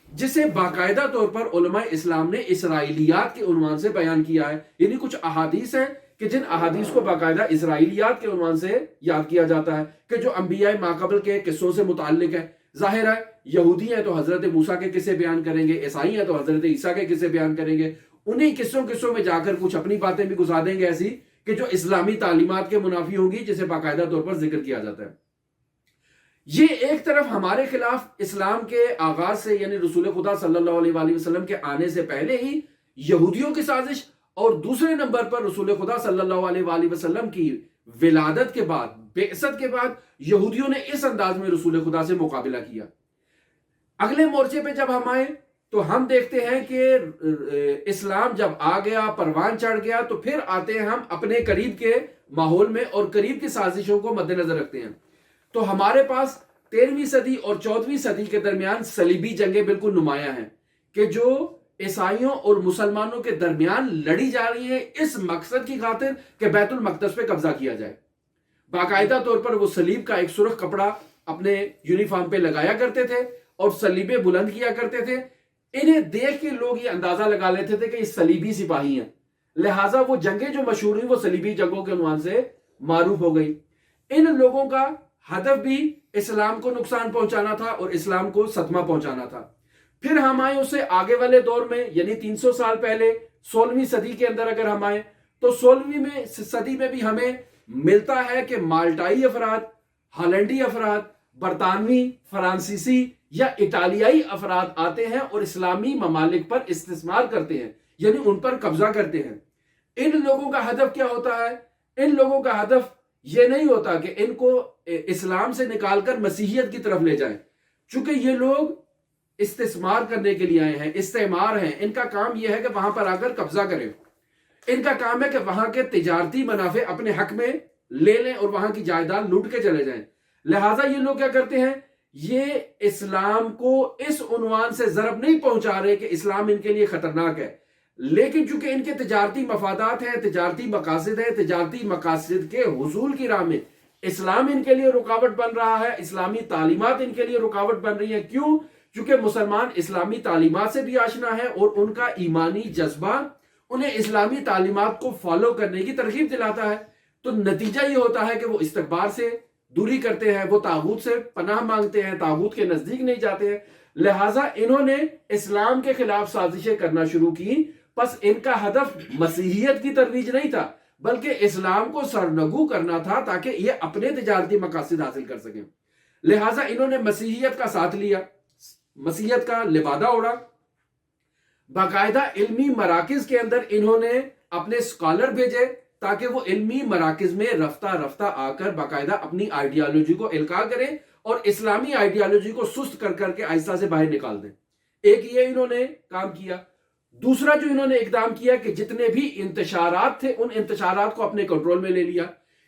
جسے باقاعدہ طور پر علماء اسلام نے اسرائیلیات کے عنوان سے بیان کیا ہے۔ یعنی کچھ احادیث ہیں کہ جن احادیث کو باقاعدہ اسرائیلیات کے عنوان سے یاد کیا جاتا ہے کہ جو انبیاء ماقبل کے قصوں سے متعلق ہے۔ ظاہر ہے یہودی ہیں تو حضرت موسیٰ کے قصے بیان کریں گے، عیسائی ہیں تو حضرت عیسیٰ کے قصے بیان کریں گے، انہی قصوں میں جا کر کچھ اپنی باتیں بھی گھسا دیں گے ایسی کہ جو اسلامی تعلیمات کے منافی ہوں گی، جسے باقاعدہ طور پر ذکر کیا جاتا ہے۔ یہ ایک طرف ہمارے خلاف اسلام کے آغاز سے، یعنی رسول خدا صلی اللہ علیہ وآلہ وسلم کے آنے سے پہلے ہی یہودیوں کی سازش، اور دوسرے نمبر پر رسول خدا صلی اللہ علیہ وآلہ وسلم کی ولادت کے بعد، بعثت کے بعد یہودیوں نے اس انداز میں رسول خدا سے مقابلہ کیا۔ اگلے مورچے پہ جب ہم آئے تو ہم دیکھتے ہیں کہ اسلام جب آ گیا، پروان چڑھ گیا، تو پھر آتے ہیں ہم اپنے قریب کے ماحول میں اور قریب کی سازشوں کو مد نظر رکھتے ہیں۔ تو ہمارے پاس 13ویں صدی اور 14ویں صدی کے درمیان صلیبی جنگیں بالکل نمایاں ہیں کہ جو عیسائیوں اور مسلمانوں کے درمیان لڑی جا رہی ہیں اس مقصد کی خاطر کہ بیت المقدس پہ قبضہ کیا جائے۔ باقاعدہ طور پر وہ صلیب کا ایک سرخ کپڑا اپنے یونیفارم پہ لگایا کرتے تھے اور صلیبیں بلند کیا کرتے تھے۔ انہیں دیکھ کے لوگ یہ اندازہ لگا لیتے تھے کہ یہ صلیبی سپاہی ہیں، لہٰذا وہ جنگیں جو مشہور ہوئی وہ صلیبی جنگوں کے عنوان سے معروف ہو گئی۔ ان لوگوں کا ہدف بھی اسلام کو نقصان پہنچانا تھا اور اسلام کو صدمہ پہنچانا تھا۔ پھر ہم آئے اس سے آگے والے دور میں، یعنی 300 سال پہلے 16ویں صدی کے اندر اگر ہم آئیں تو 16ویں صدی میں بھی ہمیں ملتا ہے کہ مالٹائی افراد، ہالینڈی افراد، برطانوی، فرانسیسی یا اٹالیائی افراد آتے ہیں اور اسلامی ممالک پر استثمار کرتے ہیں، یعنی ان پر قبضہ کرتے ہیں۔ ان لوگوں کا ہدف کیا ہوتا ہے؟ ان لوگوں کا ہدف یہ نہیں ہوتا کہ ان کو اسلام سے نکال کر مسیحیت کی طرف لے جائیں، چونکہ یہ لوگ استثمار کرنے کے لیے آئے ہیں، استعمار ہیں۔ ان کا کام یہ ہے کہ وہاں پر آ کر قبضہ کریں، ان کا کام ہے کہ وہاں کے تجارتی منافع اپنے حق میں لے لیں اور وہاں کی جائیداد لوٹ کے چلے جائیں۔ لہٰذا یہ لوگ کیا کرتے ہیں، یہ اسلام کو اس عنوان سے ضرب نہیں پہنچا رہے کہ اسلام ان کے لیے خطرناک ہے، لیکن چونکہ ان کے تجارتی مفادات ہیں، تجارتی مقاصد ہیں، تجارتی مقاصد کے حصول کی راہ میں اسلام ان کے لیے رکاوٹ بن رہا ہے، اسلامی تعلیمات ان کے لیے رکاوٹ بن رہی ہیں۔ کیوں؟ چونکہ مسلمان اسلامی تعلیمات سے بھی آشنا ہے اور ان کا ایمانی جذبہ انہیں اسلامی تعلیمات کو فالو کرنے کی ترغیب دلاتا ہے۔ تو نتیجہ یہ ہوتا ہے کہ وہ استکبار سے دوری کرتے ہیں، وہ طاغوت سے پناہ مانگتے ہیں، طاغوت کے نزدیک نہیں جاتے ہیں۔ لہٰذا انہوں نے اسلام کے خلاف سازشیں کرنا شروع کی۔ پس ان کا ہدف مسیحیت کی ترویج نہیں تھا بلکہ اسلام کو سرنگو کرنا تھا تاکہ یہ اپنے تجارتی مقاصد حاصل کر سکیں۔ لہٰذا انہوں نے مسیحیت کا ساتھ لیا، مسیحیت کا لبادہ اوڑھا۔ باقاعدہ علمی مراکز کے اندر انہوں نے اپنے اسکالر بھیجے تاکہ وہ علمی مراکز میں رفتہ رفتہ آ کر باقاعدہ اپنی آئیڈیالوجی کو القاء کریں اور اسلامی آئیڈیالوجی کو سست کر کر کے آہستہ سے باہر نکال دیں۔ ایک یہ انہوں نے کام کیا۔ دوسرا جو انہوں نے اقدام کیا کہ جتنے بھی انتشارات تھے ان انتشارات کو اپنے کنٹرول میں لے لیا۔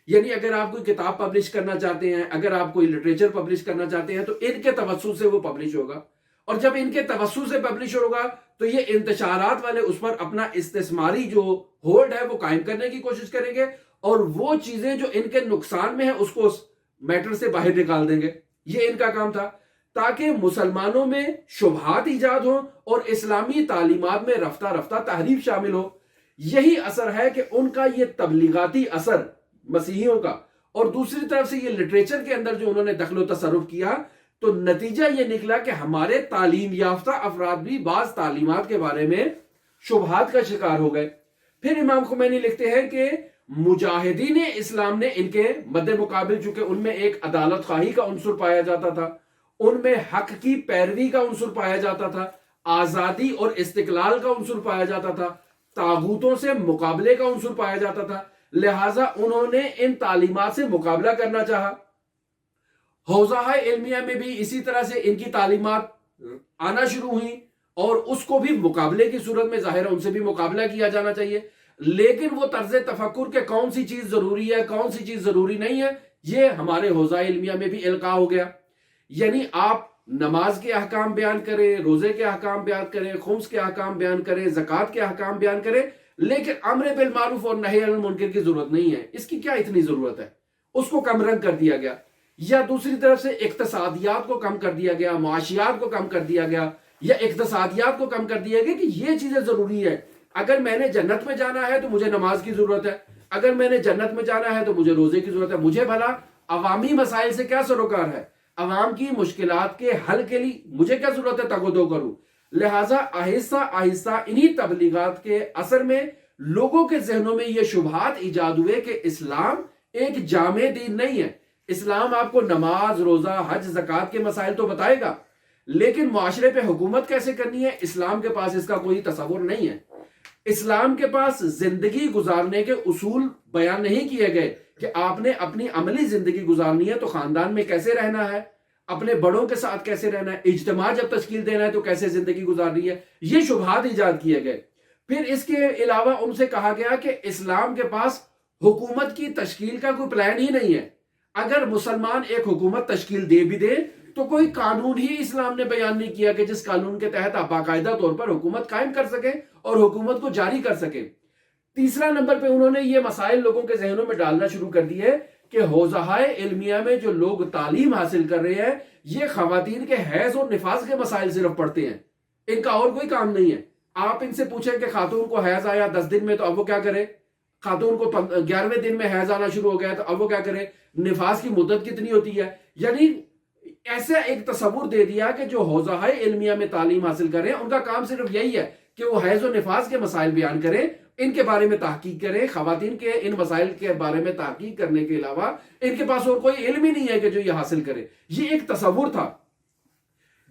یعنی اگر آپ کوئی کتاب پبلش کرنا چاہتے ہیں، اگر آپ کوئی لٹریچر پبلش کرنا چاہتے ہیں تو ان کے توسط سے وہ پبلش ہوگا، اور جب ان کے توسط سے پبلش ہوگا تو یہ انتشارات والے اس پر اپنا استثماری جو ہولڈ ہے وہ قائم کرنے کی کوشش کریں گے، اور وہ چیزیں جو ان کے نقصان میں ہیں اس کو میٹر سے باہر نکال دیں گے۔ یہ ان کا کام تھا تاکہ مسلمانوں میں شبہات ایجاد ہوں اور اسلامی تعلیمات میں رفتہ رفتہ تحریف شامل ہو۔ یہی اثر ہے کہ ان کا یہ تبلیغاتی اثر مسیحیوں کا اور دوسری طرف سے یہ لٹریچر کے اندر جو انہوں نے دخل و تصرف کیا، تو نتیجہ یہ نکلا کہ ہمارے تعلیم یافتہ افراد بھی بعض تعلیمات کے بارے میں شبہات کا شکار ہو گئے۔ پھر امام خمینی لکھتے ہیں کہ مجاہدین اسلام نے ان کے مد مقابل، چونکہ ان میں ایک عدالت خواہی کا عنصر پایا جاتا تھا، ان میں حق کی پیروی کا عنصر پایا جاتا تھا، آزادی اور استقلال کا عنصر پایا جاتا تھا، طاغوتوں سے مقابلے کا عنصر پایا جاتا تھا، لہٰذا انہوں نے ان تعلیمات سے مقابلہ کرنا چاہا۔ حوزہ علمیہ میں بھی اسی طرح سے ان کی تعلیمات آنا شروع ہوئیں، اور اس کو بھی مقابلے کی صورت میں ظاہر ہے ان سے بھی مقابلہ کیا جانا چاہیے، لیکن وہ طرز تفکر کہ کون سی چیز ضروری ہے کون سی چیز ضروری نہیں ہے، یہ ہمارے حوزہ علمیہ میں بھی القاء ہو گیا۔ یعنی آپ نماز کے احکام بیان کریں، روزے کے احکام بیان کریں، خمس کے احکام بیان کریں، زکوٰۃ کے احکام بیان کریں، لیکن امر بالمعروف اور نہی عن المنکر کی ضرورت نہیں ہے۔ اس کی کیا اتنی ضرورت ہے؟ اس کو کم رنگ کر دیا گیا، یا دوسری طرف سے اقتصادیات کو کم کر دیا گیا، معاشیات کو کم کر دیا گیا، یا اقتصادیات کو کم کر دیا گیا کہ یہ چیزیں ضروری ہے۔ اگر میں نے جنت میں جانا ہے تو مجھے نماز کی ضرورت ہے، اگر میں نے جنت میں جانا ہے تو مجھے روزے کی ضرورت ہے۔ مجھے بھلا عوامی مسائل سے کیا سروکار ہے؟ عوام کی مشکلات کے حل کے لیے مجھے کیا ضرورت ہے تگ و دو کروں؟ لہٰذا آہستہ آہستہ انہی تبلیغات کے اثر میں لوگوں کے ذہنوں میں یہ شبہات ایجاد ہوئے کہ اسلام ایک جامع دین نہیں ہے۔ اسلام آپ کو نماز، روزہ، حج، زکوٰۃ کے مسائل تو بتائے گا، لیکن معاشرے پہ حکومت کیسے کرنی ہے اسلام کے پاس اس کا کوئی تصور نہیں ہے۔ اسلام کے پاس زندگی گزارنے کے اصول بیان نہیں کیے گئے کہ آپ نے اپنی عملی زندگی گزارنی ہے تو خاندان میں کیسے رہنا ہے، اپنے بڑوں کے ساتھ کیسے رہنا ہے، اجتماع جب تشکیل دینا ہے تو کیسے زندگی گزارنی ہے۔ یہ شبہات ایجاد کیے گئے۔ پھر اس کے علاوہ ان سے کہا گیا کہ اسلام کے پاس حکومت کی تشکیل کا کوئی پلان ہی نہیں ہے۔ اگر مسلمان ایک حکومت تشکیل دے بھی دے تو کوئی قانون ہی اسلام نے بیان نہیں کیا کہ جس قانون کے تحت آپ باقاعدہ طور پر حکومت قائم کر سکیں اور حکومت کو جاری کر سکیں۔ تیسرا نمبر پہ انہوں نے یہ مسائل لوگوں کے ذہنوں میں ڈالنا شروع کر دیے کہ حوزہ علمیہ میں جو لوگ تعلیم حاصل کر رہے ہیں یہ خواتین کے حیض اور نفاس کے مسائل صرف پڑھتے ہیں، ان کا اور کوئی کام نہیں ہے۔ آپ ان سے پوچھیں کہ خاتون کو حیض آیا 10 دن میں تو اب وہ کیا کرے؟ خاتون کو 11ویں دن میں حیض آنا شروع ہو گیا تو اب وہ کیا کرے؟ نفاس کی مدت کتنی ہوتی ہے؟ یعنی ایسا ایک تصور دے دیا کہ جو حوزہ علمیہ میں تعلیم حاصل کریں ان کا کام صرف یہی ہے کہ وہ حیض و نفاس کے مسائل بیان کریں، ان کے بارے میں تحقیق کریں، خواتین کے ان مسائل کے بارے میں تحقیق کرنے کے علاوہ ان کے پاس اور کوئی علم ہی نہیں ہے کہ جو یہ حاصل کرے۔ یہ ایک تصور تھا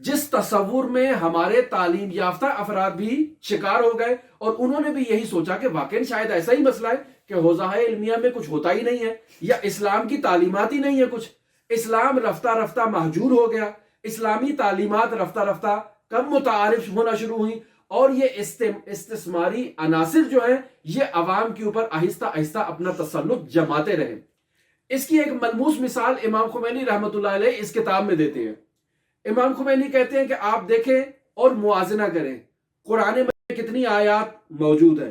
جس تصور میں ہمارے تعلیم یافتہ افراد بھی شکار ہو گئے، اور انہوں نے بھی یہی سوچا کہ واقعی شاید ایسا ہی مسئلہ ہے کہ حوزہ علمیہ میں کچھ ہوتا ہی نہیں ہے، یا اسلام کی تعلیمات ہی نہیں ہے کچھ، اسلام رفتہ رفتہ مہجور ہو گیا، اسلامی تعلیمات رفتہ رفتہ کم متعارف ہونا شروع ہوئی، اور یہ استثماری عناصر جو ہیں یہ عوام کے اوپر آہستہ آہستہ اپنا تسلط جماتے رہے۔ اس کی ایک ملموس مثال امام خمینی رحمۃ اللہ علیہ اس کتاب میں دیتے ہیں۔ امام خمینی کہتے ہیں کہ آپ دیکھیں اور موازنہ کریں قرآن میں کتنی آیات موجود ہیں،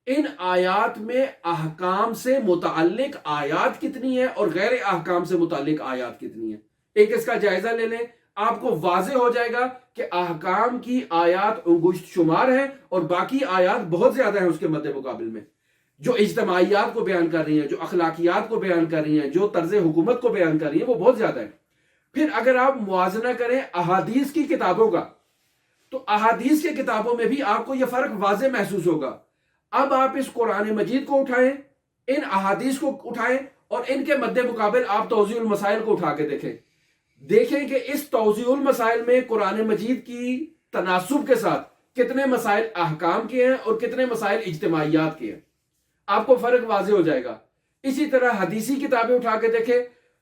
ان آیات میں احکام سے متعلق آیات کتنی ہیں اور غیر احکام سے متعلق آیات کتنی ہیں۔ ایک اس کا جائزہ لے لیں، آپ کو واضح ہو جائے گا کہ احکام کی آیات انگشت شمار ہیں اور باقی آیات بہت زیادہ ہیں اس کے مد مقابل میں، جو اجتماعیات کو بیان کر رہی ہیں، جو اخلاقیات کو بیان کر رہی ہیں، جو طرز حکومت کو بیان کر رہی ہیں، وہ بہت زیادہ ہیں۔ پھر اگر آپ موازنہ کریں احادیث کی کتابوں کا تو احادیث کی کتابوں میں بھی آپ کو یہ فرق واضح محسوس ہوگا۔ اب آپ اس قرآن مجید کو اٹھائیں، ان احادیث کو اٹھائیں اور ان کے مد مقابل آپ توضیح المسائل کو اٹھا کے دیکھیں کہ اس توضیح المسائل میں قرآن مجید کی تناسب کے ساتھ کتنے مسائل احکام کے ہیں اور کتنے مسائل اجتماعیات کے ہیں، آپ کو فرق واضح ہو جائے گا۔ اسی طرح حدیثی کتابیں اٹھا کے دیکھیں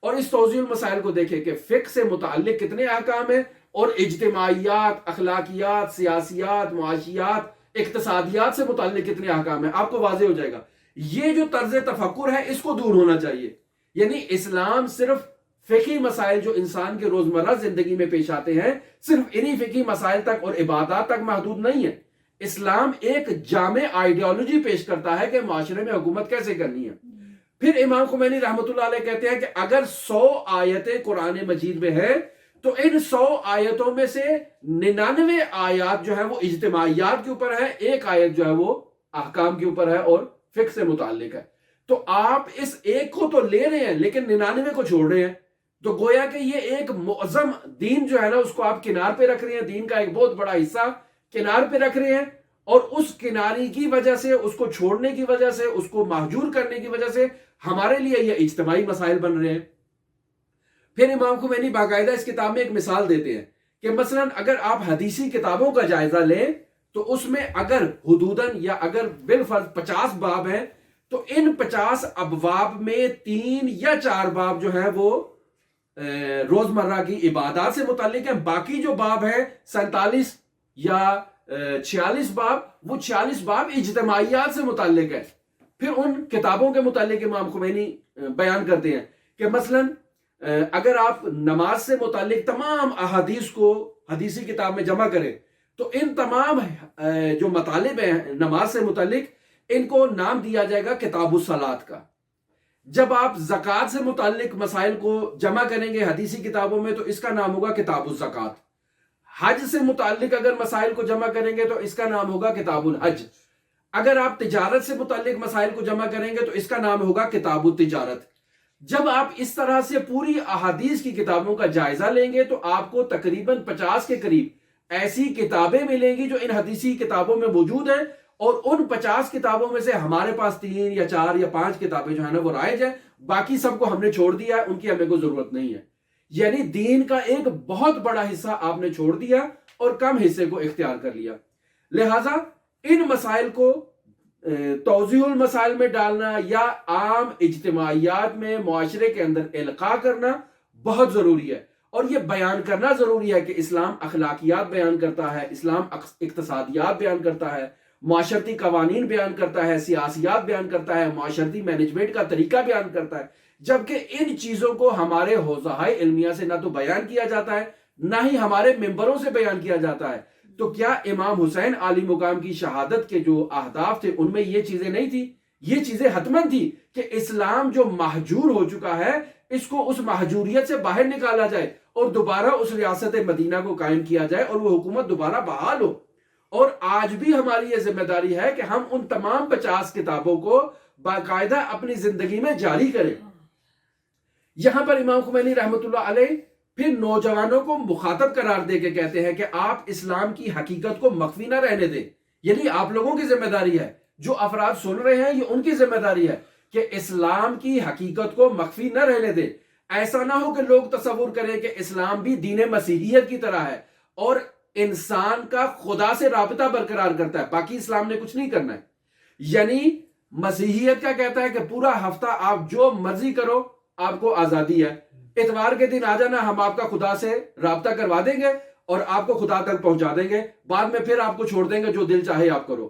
اور اس توضیح المسائل کو دیکھیں کہ فقہ سے متعلق کتنے احکام ہیں اور اجتماعیات، اخلاقیات، سیاسیات، معاشیات، اقتصادیات سے متعلق کتنے احکام ہیں، آپ کو واضح ہو جائے گا۔ یہ جو طرز تفکر ہے اس کو دور ہونا چاہیے۔ یعنی اسلام صرف فقہی مسائل جو انسان کے روزمرہ زندگی میں پیش آتے ہیں صرف انہی فقہی مسائل تک اور عبادات تک محدود نہیں ہے، اسلام ایک جامع آئیڈیالوجی پیش کرتا ہے کہ معاشرے میں حکومت کیسے کرنی ہے۔ پھر امام خمینی رحمۃ اللہ علیہ کہتے ہیں کہ اگر 100 آیتیں قرآن مجید میں ہیں تو ان 100 آیتوں میں سے 99 آیات جو ہیں وہ اجتماعیات کے اوپر ہے، ایک آیت جو ہے وہ احکام کے اوپر ہے اور فقہ سے متعلق ہے۔ تو آپ اس ایک کو تو لے رہے ہیں لیکن 99 کو چھوڑ رہے ہیں. تو گویا کہ یہ ایک معظم دین جو ہے نا اس کو آپ کنار پہ رکھ رہے ہیں, دین کا ایک بہت بڑا حصہ کنار پہ رکھ رہے ہیں, اور اس کناری کی وجہ سے, اس کو چھوڑنے کی وجہ سے, اس کو مہجور کرنے کی وجہ سے ہمارے لیے یہ اجتماعی مسائل بن رہے ہیں. پھر امام خمینی باقاعدہ اس کتاب میں ایک مثال دیتے ہیں کہ مثلا اگر آپ حدیثی کتابوں کا جائزہ لیں تو اس میں اگر حدوداً یا اگر بالفرض 50 باب ہیں تو ان 50 ابواب میں 3 یا 4 باب جو ہیں وہ روزمرہ کی عبادات سے متعلق ہیں. باقی جو باب ہیں 47 یا 46 باب, وہ 46 باب اجتماعیات سے متعلق ہے. پھر ان کتابوں کے متعلق امام خمینی بیان کرتے ہیں کہ مثلا اگر آپ نماز سے متعلق تمام احادیث کو حدیثی کتاب میں جمع کریں تو ان تمام جو مطالب ہیں نماز سے متعلق ان کو نام دیا جائے گا کتاب الصلاۃ کا. جب آپ زکوٰۃ سے متعلق مسائل کو جمع کریں گے حدیثی کتابوں میں تو اس کا نام ہوگا کتاب الزکوٰۃ. حج سے متعلق اگر مسائل کو جمع کریں گے تو اس کا نام ہوگا کتاب الحج. اگر آپ تجارت سے متعلق مسائل کو جمع کریں گے تو اس کا نام ہوگا کتاب التجارت. جب آپ اس طرح سے پوری احادیث کی کتابوں کا جائزہ لیں گے تو آپ کو تقریباً 50 کے قریب ایسی کتابیں ملیں گی جو ان حدیثی کتابوں میں موجود ہیں, اور ان 50 کتابوں میں سے ہمارے پاس 3 یا 4 یا 5 کتابیں جو ہیں نا وہ رائج ہیں, باقی سب کو ہم نے چھوڑ دیا ہے, ان کی ہمیں کوئی ضرورت نہیں ہے. یعنی دین کا ایک بہت بڑا حصہ آپ نے چھوڑ دیا اور کم حصے کو اختیار کر لیا. لہٰذا ان مسائل کو توضیح المسائل میں ڈالنا یا عام اجتماعیات میں معاشرے کے اندر القاء کرنا بہت ضروری ہے, اور یہ بیان کرنا ضروری ہے کہ اسلام اخلاقیات بیان کرتا ہے, اسلام اقتصادیات بیان کرتا ہے, معاشرتی قوانین بیان کرتا ہے, سیاسیات بیان کرتا ہے, معاشرتی مینجمنٹ کا طریقہ بیان کرتا ہے. جبکہ ان چیزوں کو ہمارے حوزہائے علمیہ سے نہ تو بیان کیا جاتا ہے نہ ہی ہمارے ممبروں سے بیان کیا جاتا ہے. تو کیا امام حسین عالی مقام کی شہادت کے جو اہداف تھے ان میں یہ چیزیں نہیں تھی؟ یہ چیزیں حتماً تھی کہ اسلام جو مہجور ہو چکا ہے اس کو اس مہجوریت سے باہر نکالا جائے اور دوبارہ اس ریاست مدینہ کو قائم کیا جائے اور وہ حکومت دوبارہ بحال ہو. اور آج بھی ہماری یہ ذمہ داری ہے کہ ہم ان تمام 50 کتابوں کو باقاعدہ اپنی زندگی میں جاری کریں. یہاں پر امام خمینی رحمۃ اللہ علیہ پھر نوجوانوں کو مخاطب قرار دے کے کہتے ہیں کہ آپ اسلام کی حقیقت کو مخفی نہ رہنے دیں. یعنی آپ لوگوں کی ذمہ داری ہے, جو افراد سن رہے ہیں یہ ان کی ذمہ داری ہے کہ اسلام کی حقیقت کو مخفی نہ رہنے دیں. ایسا نہ ہو کہ لوگ تصور کریں کہ اسلام بھی دین مسیحیت کی طرح ہے اور انسان کا خدا سے رابطہ برقرار کرتا ہے, باقی اسلام نے کچھ نہیں کرنا ہے. یعنی مسیحیت کا کہتا ہے کہ پورا ہفتہ آپ جو مرضی کرو, آپ کو آزادی ہے, اتوار کے دن آ جانا, ہم آپ کا خدا سے رابطہ کروا دیں گے اور آپ کو خدا تک پہنچا دیں گے, بعد میں پھر آپ کو چھوڑ دیں گے, جو دل چاہے آپ کرو.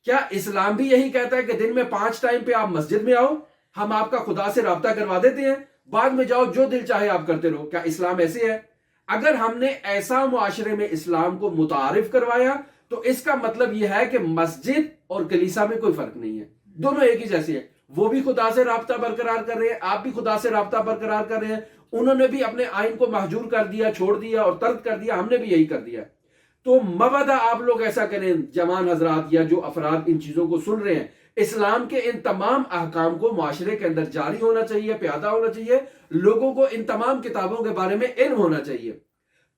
کیا اسلام بھی یہی کہتا ہے کہ دن میں 5 ٹائم پہ آپ مسجد میں آؤ, ہم آپ کا خدا سے رابطہ کروا دیتے ہیں, بعد میں جاؤ جو دل چاہے آپ کرتے رہو؟ کیا اسلام ایسے ہے؟ اگر ہم نے ایسا معاشرے میں اسلام کو متعارف کروایا تو اس کا مطلب یہ ہے کہ مسجد اور کلیسا میں کوئی فرق نہیں ہے, دونوں ایک ہی جیسے ہیں. وہ بھی خدا سے رابطہ برقرار کر رہے ہیں, آپ بھی خدا سے رابطہ برقرار کر رہے ہیں. انہوں نے بھی اپنے آئین کو محجور کر دیا, چھوڑ دیا اور ترک کر دیا, ہم نے بھی یہی کر دیا. تو مبادہ آپ لوگ ایسا کریں جوان حضرات یا جو افراد ان چیزوں کو سن رہے ہیں, اسلام کے ان تمام احکام کو معاشرے کے اندر جاری ہونا چاہیے, پیادہ ہونا چاہیے, لوگوں کو ان تمام کتابوں کے بارے میں علم ہونا چاہیے.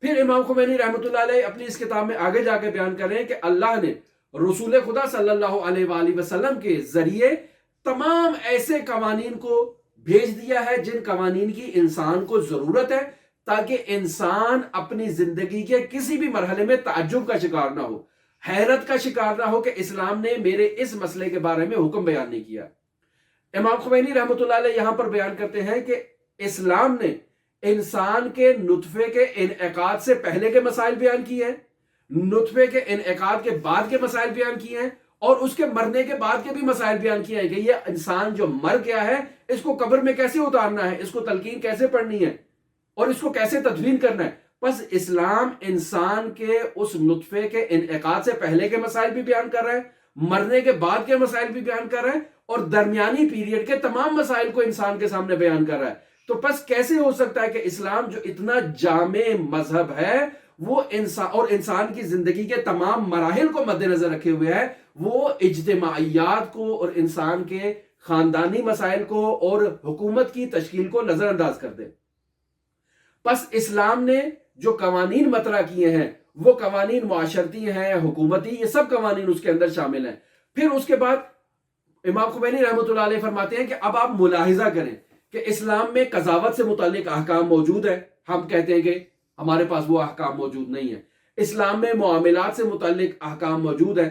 پھر امام خمینی رحمۃ اللہ علیہ اپنی اس کتاب میں آگے جا کے بیان کر رہے ہیں کہ اللہ نے رسول خدا صلی اللہ علیہ وآلہ وسلم کے ذریعے تمام ایسے قوانین کو بھیج دیا ہے جن قوانین کی انسان کو ضرورت ہے تاکہ انسان اپنی زندگی کے کسی بھی مرحلے میں تعجب کا شکار نہ ہو, حیرت کا شکار نہ ہو کہ اسلام نے میرے اس مسئلے کے بارے میں حکم بیان نہیں کیا. امام خمینی رحمۃ اللہ علیہ یہاں پر بیان کرتے ہیں کہ اسلام نے انسان کے نطفے کے انعقاد سے پہلے کے مسائل بیان کیے ہیں, نطفے کے انعقاد کے بعد کے مسائل بیان کیے ہیں, اور اس کے مرنے کے بعد کے بھی مسائل بیان کیے ہیں کہ یہ انسان جو مر گیا ہے اس کو قبر میں کیسے اتارنا ہے, اس کو تلقین کیسے پڑھنی ہے اور اس کو کیسے تدفین کرنا ہے. بس اسلام انسان کے اس نطفے کے انعقاد سے پہلے کے مسائل بھی بیان کر رہا ہے, مرنے کے بعد کے مسائل بھی بیان کر رہا ہے, اور درمیانی پیریڈ کے تمام مسائل کو انسان کے سامنے بیان کر رہا ہے. تو بس کیسے ہو سکتا ہے کہ اسلام جو اتنا جامع مذہب ہے وہ انسان کی زندگی کے تمام مراحل کو مد نظر رکھے ہوئے ہے, وہ اجتماعیات کو اور انسان کے خاندانی مسائل کو اور حکومت کی تشکیل کو نظر انداز کر دے۔ پس اسلام نے جو قوانین مطرح کیے ہیں وہ قوانین معاشرتی ہیں، حکومتی، یہ سب قوانین اس کے اندر شامل ہیں۔ پھر اس کے بعد امام خمینی رحمۃ اللہ علیہ فرماتے ہیں کہ اب آپ ملاحظہ کریں کہ اسلام میں قضاوت سے متعلق احکام موجود ہے، ہم کہتے ہیں کہ ہمارے پاس وہ احکام موجود نہیں ہے۔ اسلام میں معاملات سے متعلق احکام موجود ہے،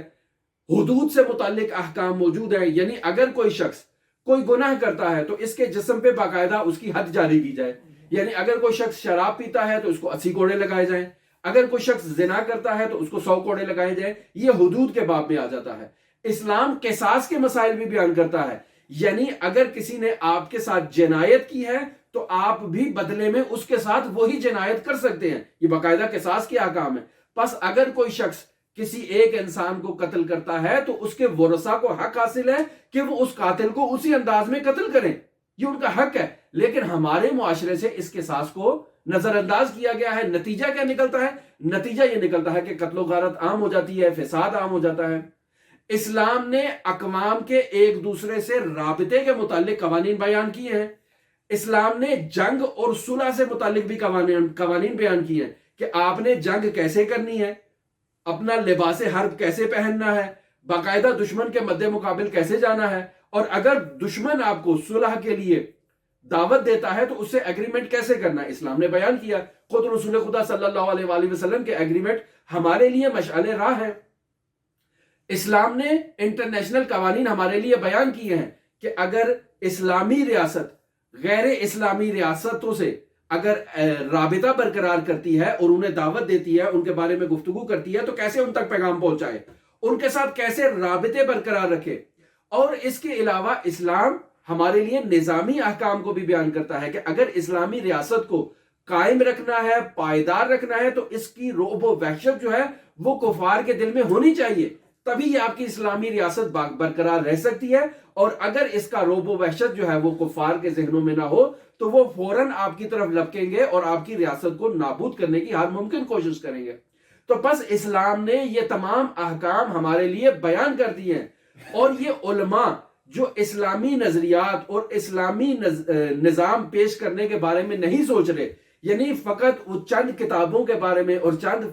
حدود سے متعلق احکام موجود ہے، یعنی اگر کوئی شخص کوئی گناہ کرتا ہے تو اس کے جسم پہ باقاعدہ اس کی حد جاری کی جائے، یعنی اگر کوئی شخص شراب پیتا ہے تو اس کو 80 کوڑے لگائے جائیں، اگر کوئی شخص زنا کرتا ہے تو اس کو 100 کوڑے لگائے جائیں۔ یہ حدود کے باب میں آ جاتا ہے۔ اسلام قصاص کے مسائل بھی بیان کرتا ہے، یعنی اگر کسی نے آپ کے ساتھ جنایت کی ہے تو آپ بھی بدلے میں اس کے ساتھ وہی جنایت کر سکتے ہیں، یہ باقاعدہ قصاص کے احکام ہے۔ پس اگر کوئی شخص کسی ایک انسان کو قتل کرتا ہے تو اس کے ورثاء کو حق حاصل ہے کہ وہ اس قاتل کو اسی انداز میں قتل کریں، یہ ان کا حق ہے۔ لیکن ہمارے معاشرے سے اس قصاص کو نظر انداز کیا گیا ہے۔ نتیجہ کیا نکلتا ہے؟ نتیجہ یہ نکلتا ہے کہ قتل و غارت عام ہو جاتی ہے، فساد عام ہو جاتا ہے۔ اسلام نے اقوام کے ایک دوسرے سے رابطے کے متعلق قوانین بیان کیے ہیں۔ اسلام نے جنگ اور صلح سے متعلق بھی قوانین بیان کیے ہیں کہ آپ نے جنگ کیسے کرنی ہے، اپنا لباس حرب کیسے پہننا ہے، باقاعدہ دشمن کے مد مقابل کیسے جانا ہے، اور اگر دشمن آپ کو صلح کے لیے دعوت دیتا ہے تو اس سے ایگریمنٹ کیسے کرنا ہے، اسلام نے بیان کیا۔ خود رسول خدا صلی اللہ علیہ وآلہ وسلم کے ایگریمنٹ ہمارے لیے مشعل راہ ہیں۔ اسلام نے انٹرنیشنل قوانین ہمارے لیے بیان کیے ہیں کہ اگر اسلامی ریاست غیر اسلامی ریاستوں سے اگر رابطہ برقرار کرتی ہے اور انہیں دعوت دیتی ہے، ان کے بارے میں گفتگو کرتی ہے، تو کیسے ان تک پیغام پہنچائے، ان کے ساتھ کیسے رابطے برقرار رکھے۔ اور اس کے علاوہ اسلام ہمارے لیے نظامی احکام کو بھی بیان کرتا ہے کہ اگر اسلامی ریاست کو قائم رکھنا ہے، پائیدار رکھنا ہے، تو اس کی رعب و وحشت جو ہے وہ کفار کے دل میں ہونی چاہیے، تبھی یہ آپ کی اسلامی ریاست برقرار رہ سکتی ہے۔ اور اگر اس کا رعب و وحشت جو ہے وہ کفار کے ذہنوں میں نہ ہو تو وہ فوراً آپ کی طرف لپکیں گے اور آپ کی ریاست کو نابود کرنے کی ہر ممکن کوشش کریں گے۔ تو پس اسلام نے یہ تمام احکام ہمارے لیے بیان کر دیے ہیں، اور یہ علماء جو اسلامی نظریات اور اسلامی نظام پیش کرنے کے بارے میں نہیں سوچ رہے، یعنی فقط وہ چند کتابوں کے بارے میں اور چند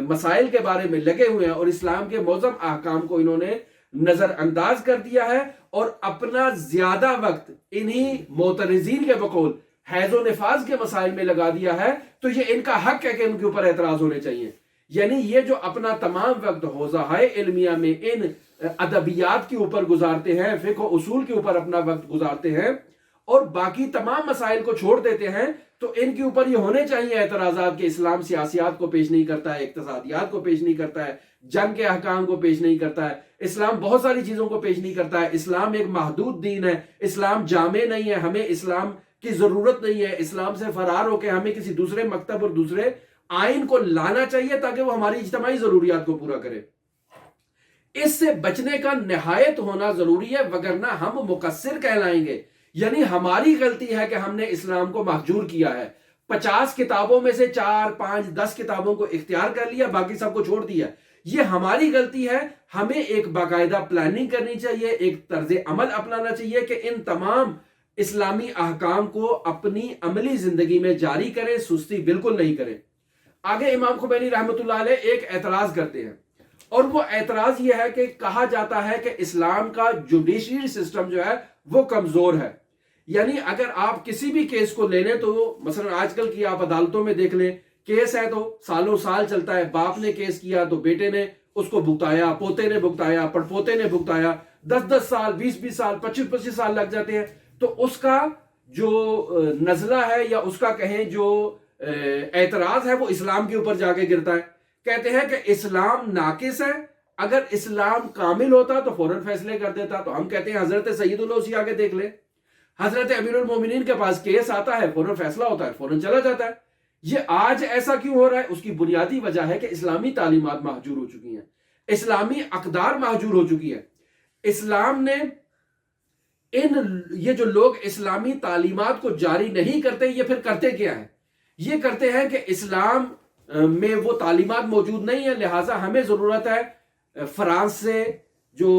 مسائل کے بارے میں لگے ہوئے ہیں اور اسلام کے معظم احکام کو انہوں نے نظر انداز کر دیا ہے اور اپنا زیادہ وقت انہی معترضین کے بقول حیض و نفاس کے مسائل میں لگا دیا ہے، تو یہ ان کا حق ہے کہ ان کے اوپر اعتراض ہونے چاہیے۔ یعنی یہ جو اپنا تمام وقت حوزہ علمیہ میں ان ادبیات کے اوپر گزارتے ہیں، فقہ و اصول کے اوپر اپنا وقت گزارتے ہیں اور باقی تمام مسائل کو چھوڑ دیتے ہیں، تو ان کے اوپر یہ ہونے چاہیے اعتراضات کہ اسلام سیاسیات کو پیش نہیں کرتا ہے، اقتصادیات کو پیش نہیں کرتا ہے، جنگ کے احکام کو پیش نہیں کرتا ہے، اسلام بہت ساری چیزوں کو پیش نہیں کرتا ہے، اسلام ایک محدود دین ہے، اسلام جامع نہیں ہے، ہمیں اسلام کی ضرورت نہیں ہے، اسلام سے فرار ہو کے ہمیں کسی دوسرے مکتب اور دوسرے آئین کو لانا چاہیے تاکہ وہ ہماری اجتماعی ضروریات کو پورا کرے۔ اس سے بچنے کا نہایت ہونا ضروری ہے، وگرنہ ہم مقصر کہلائیں گے، یعنی ہماری غلطی ہے کہ ہم نے اسلام کو محجور کیا ہے، 50 کتابوں میں سے 4 5 10 کتابوں کو اختیار کر لیا، باقی سب کو چھوڑ دیا، یہ ہماری غلطی ہے۔ ہمیں ایک باقاعدہ پلاننگ کرنی چاہیے، ایک طرز عمل اپنانا چاہیے کہ ان تمام اسلامی احکام کو اپنی عملی زندگی میں جاری کریں، سستی بالکل نہیں کریں۔ آگے امام خمینی رحمۃ اللہ علیہ ایک اعتراض کرتے ہیں، اور وہ اعتراض یہ ہے کہ کہا جاتا ہے کہ اسلام کا جوڈیشری سسٹم جو ہے وہ کمزور ہے، یعنی اگر آپ کسی بھی کیس کو لے لیں تو مثلا آج کل کی آپ عدالتوں میں دیکھ لیں، کیس ہے تو سالوں سال چلتا ہے، باپ نے کیس کیا تو بیٹے نے اس کو بھگتایا، پوتے نے بھگتایا، پڑپوتے نے بھگتایا، 10 سال 20 سال 25 سال لگ جاتے ہیں۔ تو اس کا جو نزلہ ہے یا اس کا کہیں جو اعتراض ہے وہ اسلام کے اوپر جا کے گرتا ہے۔ کہتے ہیں کہ اسلام ناقص ہے، اگر اسلام کامل ہوتا تو فوراً فیصلے کر دیتا۔ تو ہم کہتے ہیں حضرت سید الاوصی آگے دیکھ لیں، حضرت امیر المومنین کے پاس کیس آتا ہے، فوراً فیصلہ ہوتا ہے، فوراً چلا جاتا ہے۔ یہ آج ایسا کیوں ہو رہا ہے؟ اس کی بنیادی وجہ ہے کہ اسلامی تعلیمات محجور ہو چکی ہیں، اسلامی اقدار محجور ہو چکی ہے۔ اسلام نے یہ جو لوگ اسلامی تعلیمات کو جاری نہیں کرتے، یہ پھر کرتے کیا ہیں؟ یہ کرتے ہیں کہ اسلام میں وہ تعلیمات موجود نہیں ہے، لہٰذا ہمیں ضرورت ہے فرانس سے، جو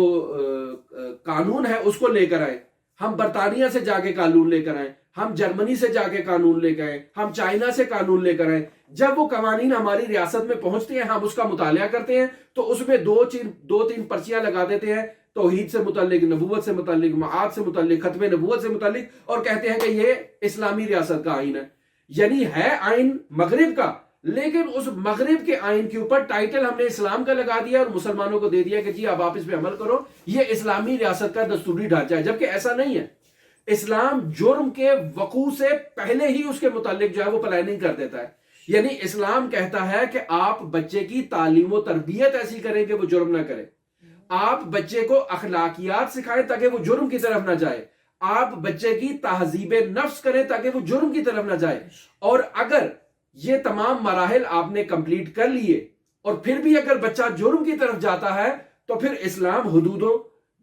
قانون ہے اس کو لے کر آئے. ہم برطانیہ سے جا کے قانون لے کر آئے, ہم جرمنی سے جا کے قانون لے کے آئے, ہم چائنا سے قانون لے کر آئے. جب وہ قوانین ہماری ریاست میں پہنچتے ہیں, ہم اس کا مطالعہ کرتے ہیں تو اس میں دو تین پرچیاں لگا دیتے ہیں, توحید سے متعلق, نبوت سے متعلق, معاد سے متعلق, ختم نبوت سے متعلق, اور کہتے ہیں کہ یہ اسلامی ریاست کا آئین ہے. یعنی ہے آئین مغرب کا, لیکن اس مغرب کے آئین کے اوپر ٹائٹل ہم نے اسلام کا لگا دیا اور مسلمانوں کو دے دیا کہ جی اب آپ اس پہ عمل کرو, یہ اسلامی ریاست کا دستوری ڈھانچہ ہے, جبکہ ایسا نہیں ہے. اسلام جرم کے وقوع سے پہلے ہی اس کے متعلق جو ہے وہ پلاننگ کر دیتا ہے. یعنی اسلام کہتا ہے کہ آپ بچے کی تعلیم و تربیت ایسی کریں کہ وہ جرم نہ کرے, آپ بچے کو اخلاقیات سکھائیں تاکہ وہ جرم کی طرف نہ جائے, آپ بچے کی تہذیب نفس کریں تاکہ وہ جرم کی طرف نہ جائے. اور اگر یہ تمام مراحل آپ نے کمپلیٹ کر لیے اور پھر بھی اگر بچہ جرم کی طرف جاتا ہے تو پھر اسلام حدود و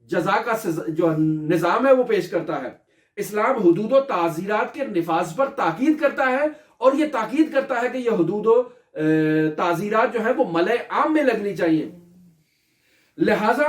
جزا کا جو نظام ہے وہ پیش کرتا ہے. اسلام حدود و تعزیرات کے نفاذ پر تاکید کرتا ہے, اور یہ تاکید کرتا ہے کہ یہ حدود و تعزیرات جو ہیں وہ ملأ عام میں لگنی چاہیے. لہذا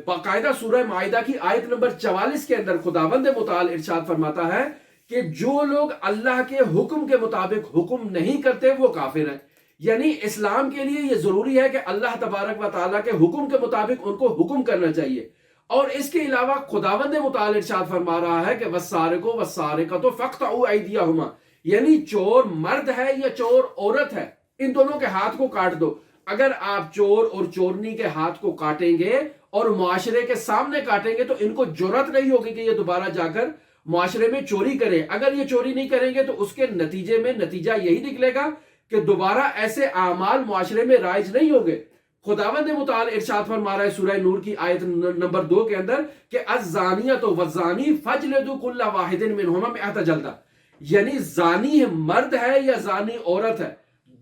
باقاعدہ سورہ معاہدہ کی آیت نمبر 44 کے اندر خداوند متعال ارشاد فرماتا ہے کہ جو لوگ اللہ کے حکم کے مطابق حکم نہیں کرتے وہ کافر ہیں. یعنی اسلام کے لیے یہ ضروری ہے کہ اللہ تبارک و تعالیٰ کے حکم کے مطابق ان کو حکم کرنا چاہیے. اور اس کے علاوہ خداوند متعال ارشاد فرما رہا ہے کہ والسارق والسارقۃ فاقطعوا ایدیہما, یعنی چور مرد ہے یا چور عورت ہے, ان دونوں کے ہاتھ کو کاٹ دو. اگر آپ چور اور چورنی کے ہاتھ کو کاٹیں گے اور معاشرے کے سامنے کاٹیں گے تو ان کو جرأت نہیں ہوگی کہ یہ دوبارہ جا کر معاشرے میں چوری کریں. اگر یہ چوری نہیں کریں گے تو اس کے نتیجے میں نتیجہ یہی نکلے گا کہ دوبارہ ایسے اعمال معاشرے میں رائج نہیں ہوں گے. خداوند متعال ارشاد فرما رہا ہے سورہ نور کی آیت نمبر 2 کے اندر کہ الزانیۃ والزانی فاجلدوا کل واحد منہما 100 جلدہ, یعنی زانی مرد ہے یا زانی عورت ہے,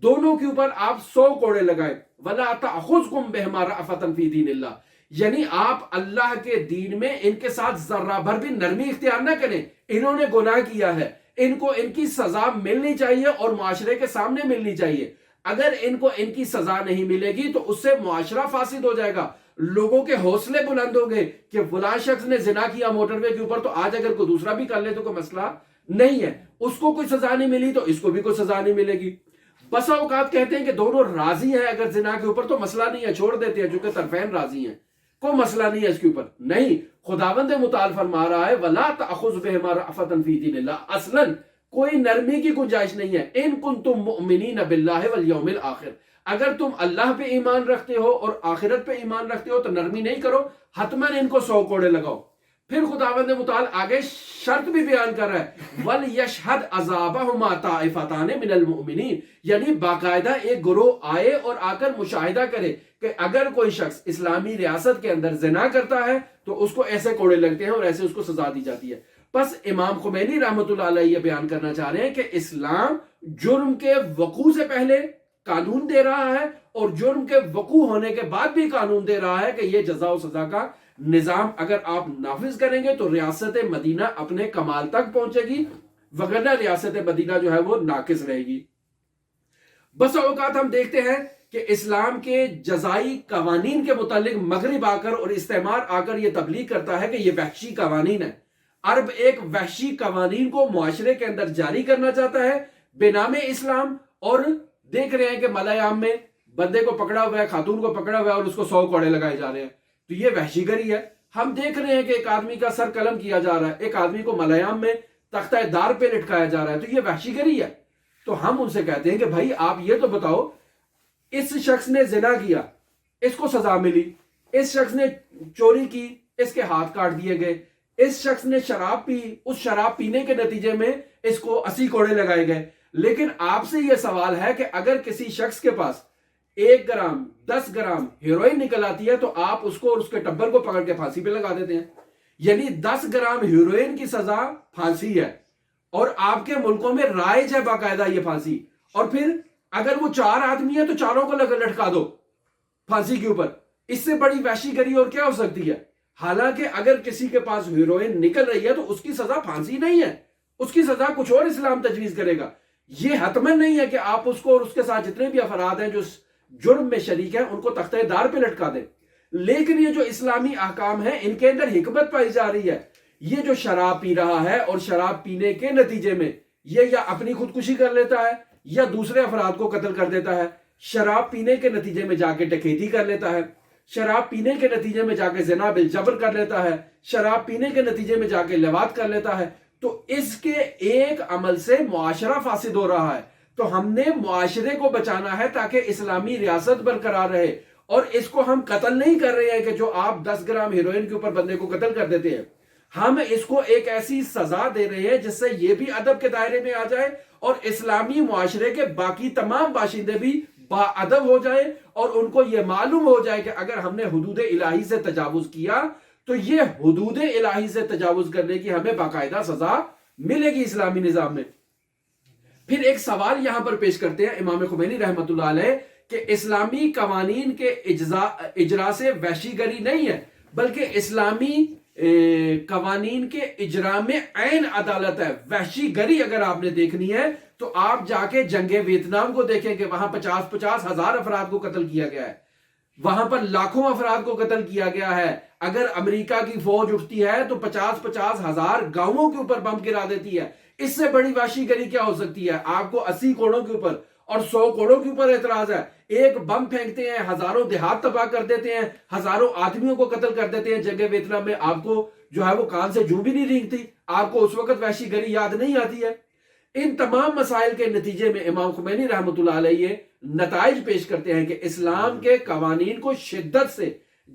دونوں کے اوپر آپ 100 کوڑے لگائیں. ولا تأخذکم بہما رأفۃ فی دین اللہ, یعنی آپ اللہ کے دین میں ان کے ساتھ ذرہ بھر بھی نرمی اختیار نہ کریں. انہوں نے گناہ کیا ہے, ان کو ان کی سزا ملنی چاہیے اور معاشرے کے سامنے ملنی چاہیے. اگر ان کو ان کی سزا نہیں ملے گی تو اس سے معاشرہ فاسد ہو جائے گا, لوگوں کے حوصلے بلند ہوں گے کہ فلاں شخص نے زنا کیا موٹر وے کے اوپر تو آج اگر کوئی دوسرا بھی کر لے تو کوئی مسئلہ نہیں ہے, اس کو کوئی سزا نہیں ملی تو اس کو بھی کوئی سزا نہیں ملے گی. بسا اوقات کہتے ہیں کہ دونوں راضی ہیں اگر زنا کے اوپر تو مسئلہ نہیں ہے, چھوڑ دیتے ہیں چونکہ طرفین راضی ہیں, کوئی مسئلہ نہیں ہے اس کے اوپر. نہیں, خداوند متعال فرما رہا ہے ولا تأخذ بہما رأفۃ فی دین اللہ, اصلاً کوئی نرمی کی گنجائش نہیں ہے. ان کنتم مؤمنین باللہ والیوم الآخر, اگر تم اللہ پہ ایمان رکھتے ہو اور آخرت پہ ایمان رکھتے ہو تو نرمی نہیں کرو, حتماً ان کو 100 کوڑے لگاؤ. پھر خداوند متعال آگے شرط بھی بیان کر رہا ہے وَلْيَشْهَدْ عَذَابَهُمَا طَائِفَتَانِ مِنَ الْمُؤْمِنِينَ, یعنی باقاعدہ ایک گروہ آئے اور آ کر مشاہدہ کرے کہ اگر کوئی شخص اسلامی ریاست کے اندر زنا کرتا ہے تو اس کو ایسے کوڑے لگتے ہیں اور ایسے اس کو سزا دی جاتی ہے. بس امام خمینی رحمۃ اللہ علیہ یہ بیان کرنا چاہ رہے ہیں کہ اسلام جرم کے وقوع سے پہلے قانون دے رہا ہے اور جرم کے وقوع ہونے کے بعد بھی قانون دے رہا ہے کہ یہ جزا و سزا کا نظام اگر آپ نافذ کریں گے تو ریاست مدینہ اپنے کمال تک پہنچے گی, وگرنہ ریاست مدینہ جو ہے وہ ناقص رہے گی. بس اوقات ہم دیکھتے ہیں کہ اسلام کے جزائی قوانین کے متعلق مغرب آ کر اور استعمار آ کر یہ تبلیغ کرتا ہے کہ یہ وحشی قوانین ہے. عرب ایک وحشی قوانین کو معاشرے کے اندر جاری کرنا چاہتا ہے بے نام اسلام, اور دیکھ رہے ہیں کہ ملأ عام میں بندے کو پکڑا ہوا ہے, خاتون کو پکڑا ہوا ہے اور اس کو 100 کوڑے لگائے جا رہے ہیں, تو یہ وحشی گری ہے. ہم دیکھ رہے ہیں کہ ایک آدمی کا سر قلم کیا جا رہا ہے, ایک آدمی کو ملأ عام میں تختہ دار پہ لٹکایا جا رہا ہے, تو یہ وحشی گری ہے. تو ہم ان سے کہتے ہیں کہ بھائی آپ یہ تو بتاؤ, اس شخص نے زنا کیا, اس کو سزا ملی, اس شخص نے چوری کی, اس کے ہاتھ کاٹ دیے گئے, اس شخص نے شراب پی, اس شراب پینے کے نتیجے میں اس کو 80 کوڑے لگائے گئے. لیکن آپ سے یہ سوال ہے کہ اگر کسی شخص کے پاس 1 گرام 10 گرام ہیروئن نکل آتی ہے تو آپ اس کو اور اس کے ٹبر کو پکڑ کے پھانسی پہ لگا دیتے ہیں. یعنی 10 گرام ہیروئن کی سزا پھانسی ہے, اور آپ کے ملکوں میں رائج ہے باقاعدہ یہ پھانسی. اور پھر اگر وہ 4 آدمی ہے تو چاروں کو لٹکا دو پھانسی کے اوپر. اس سے بڑی وحشی گری اور کیا ہو سکتی ہے؟ حالانکہ اگر کسی کے پاس ہیروئن نکل رہی ہے تو اس کی سزا پھانسی نہیں ہے, اس کی سزا کچھ اور اسلام تجویز کرے گا. یہ حتمن نہیں ہے کہ آپ اس کو اور اس کے ساتھ جتنے بھی افراد ہیں جو جرم میں شریک ہیں ان کو تختہ دار پہ لٹکا دیں. لیکن یہ جو اسلامی احکام ہیں ان کے اندر حکمت پائی جا رہی ہے. یہ جو شراب پی رہا ہے اور شراب پینے کے نتیجے میں یہ یا اپنی خودکشی کر لیتا ہے یا دوسرے افراد کو قتل کر دیتا ہے، شراب پینے کے نتیجے میں جا کے ڈکیتی کر لیتا ہے، شراب پینے کے نتیجے میں جا کے زنا بالجبر کر لیتا ہے، شراب پینے کے نتیجے میں جا کے لواط کر لیتا ہے، تو اس کے ایک عمل سے معاشرہ فاسد ہو رہا ہے. تو ہم نے معاشرے کو بچانا ہے تاکہ اسلامی ریاست برقرار رہے. اور اس کو ہم قتل نہیں کر رہے ہیں کہ جو آپ 10 گرام ہیروئن کے اوپر بندے کو قتل کر دیتے ہیں، ہم اس کو ایک ایسی سزا دے رہے ہیں جس سے یہ بھی ادب کے دائرے میں آ جائے اور اسلامی معاشرے کے باقی تمام باشندے بھی با ادب ہو جائیں اور ان کو یہ معلوم ہو جائے کہ اگر ہم نے حدود الہی سے تجاوز کیا تو یہ حدود الہی سے تجاوز کرنے کی ہمیں باقاعدہ سزا ملے گی اسلامی نظام میں. پھر ایک سوال یہاں پر پیش کرتے ہیں امام خمینی رحمت اللہ علیہ کہ اسلامی قوانین کے اجرا سے وحشی گری نہیں ہے بلکہ اسلامی قوانین کے اجرا میں عین عدالت ہے. وحشی گری اگر آپ نے دیکھنی ہے تو آپ جا کے جنگ ویتنام کو دیکھیں کہ وہاں 50-50 ہزار افراد کو قتل کیا گیا ہے، وہاں پر لاکھوں افراد کو قتل کیا گیا ہے. اگر امریکہ کی فوج اٹھتی ہے تو 50-50 ہزار گاؤں کے اوپر بم گرا دیتی ہے. اس سے بڑی وحشی گری کیا ہو سکتی ہے؟ آپ کو 80 کوڑوں کے اوپر اور 100 کوڑوں کے اوپر اعتراض ہے. ایک بم پھینکتے ہیں، ہزاروں دیہات تباہ کر دیتے ہیں، ہزاروں آدمیوں کو قتل کر دیتے ہیں. جنگ ویتنام میں آپ کو جو ہے وہ کان سے جوں بھی نہیں رینگتی، آپ کو اس وقت وحشی گری یاد نہیں آتی ہے. ان تمام مسائل کے نتیجے میں امام خمینی رحمت اللہ علیہ یہ نتائج پیش کرتے ہیں کہ اسلام کے قوانین کو شدت سے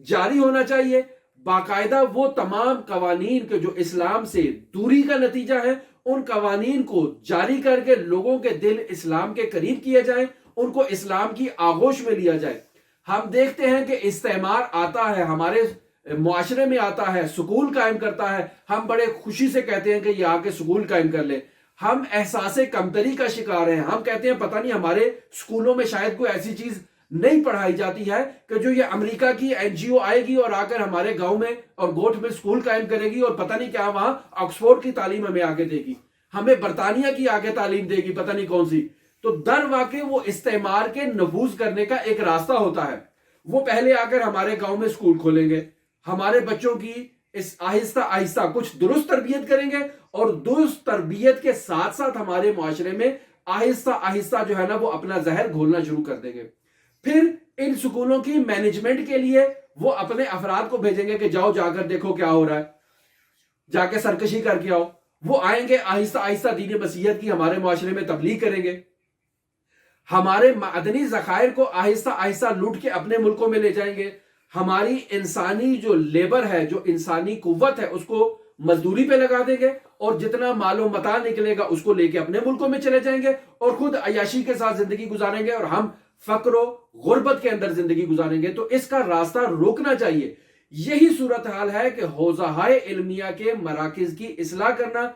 جاری ہونا چاہیے. باقاعدہ وہ تمام قوانین کے جو اسلام سے دوری کا نتیجہ ہے ان قوانین کو جاری کر کے لوگوں کے دل اسلام کے قریب کیے جائیں، ان کو اسلام کی آغوش میں لیا جائے. ہم دیکھتے ہیں کہ استعمار آتا ہے، ہمارے معاشرے میں آتا ہے، سکول قائم کرتا ہے، ہم بڑے خوشی سے کہتے ہیں کہ یہ آ کے سکول قائم کر لے. ہم احساس کمتری کا شکار ہیں، ہم کہتے ہیں پتہ نہیں ہمارے سکولوں میں شاید کوئی ایسی چیز نہیں پڑھائی جاتی ہے کہ جو یہ امریکہ کی این جی او آئے گی اور آ کر ہمارے گاؤں میں اور گوٹھ میں سکول قائم کرے گی اور پتہ نہیں کیا وہاں آکسفورڈ کی تعلیم ہمیں آگے دے گی، ہمیں برطانیہ کی آگے تعلیم دے گی، پتہ نہیں کون سی. تو در واقع وہ استعمار کے نفوذ کرنے کا ایک راستہ ہوتا ہے. وہ پہلے آ کر ہمارے گاؤں میں سکول کھولیں گے، ہمارے بچوں کی اس آہستہ آہستہ کچھ درست تربیت کریں گے اور درست تربیت کے ساتھ ساتھ ہمارے معاشرے میں آہستہ آہستہ جو ہے نا وہ اپنا زہر گھولنا شروع کر دیں گے. پھر ان سکولوں کی مینجمنٹ کے لیے وہ اپنے افراد کو بھیجیں گے کہ جاؤ جا کر دیکھو کیا ہو رہا ہے، جا کے سرکشی کر کے آؤ. وہ آئیں گے آہستہ آہستہ دین مسیحیت کی ہمارے معاشرے میں تبلیغ کریں گے، ہمارے معدنی ذخائر کو آہستہ آہستہ لوٹ کے اپنے ملکوں میں لے جائیں گے. ہماری انسانی جو لیبر ہے، جو انسانی قوت ہے، اس کو مزدوری پہ لگا دیں گے اور جتنا مال و متاع نکلے گا اس کو لے کے اپنے ملکوں میں چلے جائیں گے اور خود عیاشی کے ساتھ زندگی گزاریں گے اور ہم فقر و غربت کے اندر زندگی گزاریں گے. تو اس کا راستہ روکنا چاہیے. یہی صورتحال ہے کہ حوزہائے علمیہ کے مراکز کی اصلاح کرنا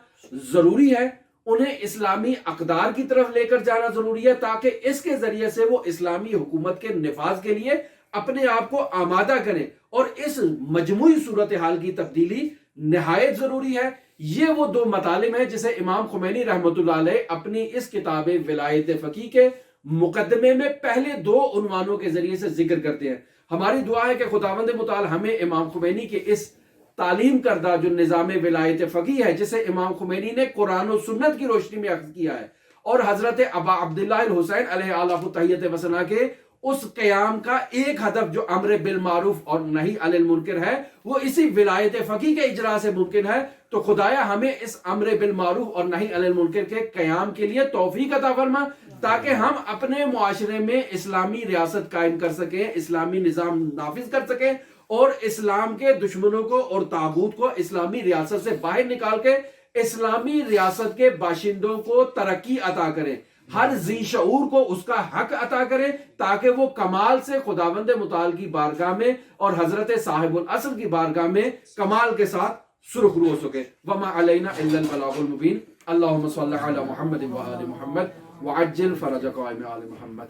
ضروری ہے، انہیں اسلامی اقدار کی طرف لے کر جانا ضروری ہے تاکہ اس کے ذریعے سے وہ اسلامی حکومت کے نفاذ کے لیے اپنے آپ کو آمادہ کریں. اور اس مجموعی صورتحال کی تبدیلی نہایت ضروری ہے. یہ وہ دو مطالب ہیں جسے امام خمینی رحمت اللہ علیہ اپنی اس کتاب ولایت فقیہ کے مقدمے میں پہلے دو عنوانوں کے ذریعے سے ذکر کرتے ہیں. ہماری دعا ہے کہ خداوند متعال ہمیں امام خمینی کے اس تعلیم کردہ جو نظام ولایت فقیہ ہے جسے امام خمینی نے قرآن و سنت کی روشنی میں اخذ کیا ہے اور حضرت ابا عبداللہ الحسین علیہ آلہ تحیت وسنا کے اس قیام کا ایک ہدف جو امر بالمعروف اور نہی عن المنکر ہے وہ اسی ولایت فقیہ کے اجرا سے ممکن ہے. تو خدایا ہمیں اس امر بالمعروف اور نہی عن المنکر کے قیام کے لیے توفیق عطا فرما تاکہ ہم اپنے معاشرے میں اسلامی ریاست قائم کر سکیں، اسلامی نظام نافذ کر سکیں اور اسلام کے دشمنوں کو اور طاغوت کو اسلامی ریاست سے باہر نکال کے اسلامی ریاست کے باشندوں کو ترقی عطا کریں، ہر ذی شعور کو اس کا حق عطا کریں تاکہ وہ کمال سے خداوند متعال کی بارگاہ میں اور حضرت صاحب العصر کی بارگاہ میں کمال کے ساتھ سرخرو ہو سکے. وما علینا الا البلاغ المبین. اللہم صلی علی محمد و آل محمد وعجل فرج قائم آل محمد.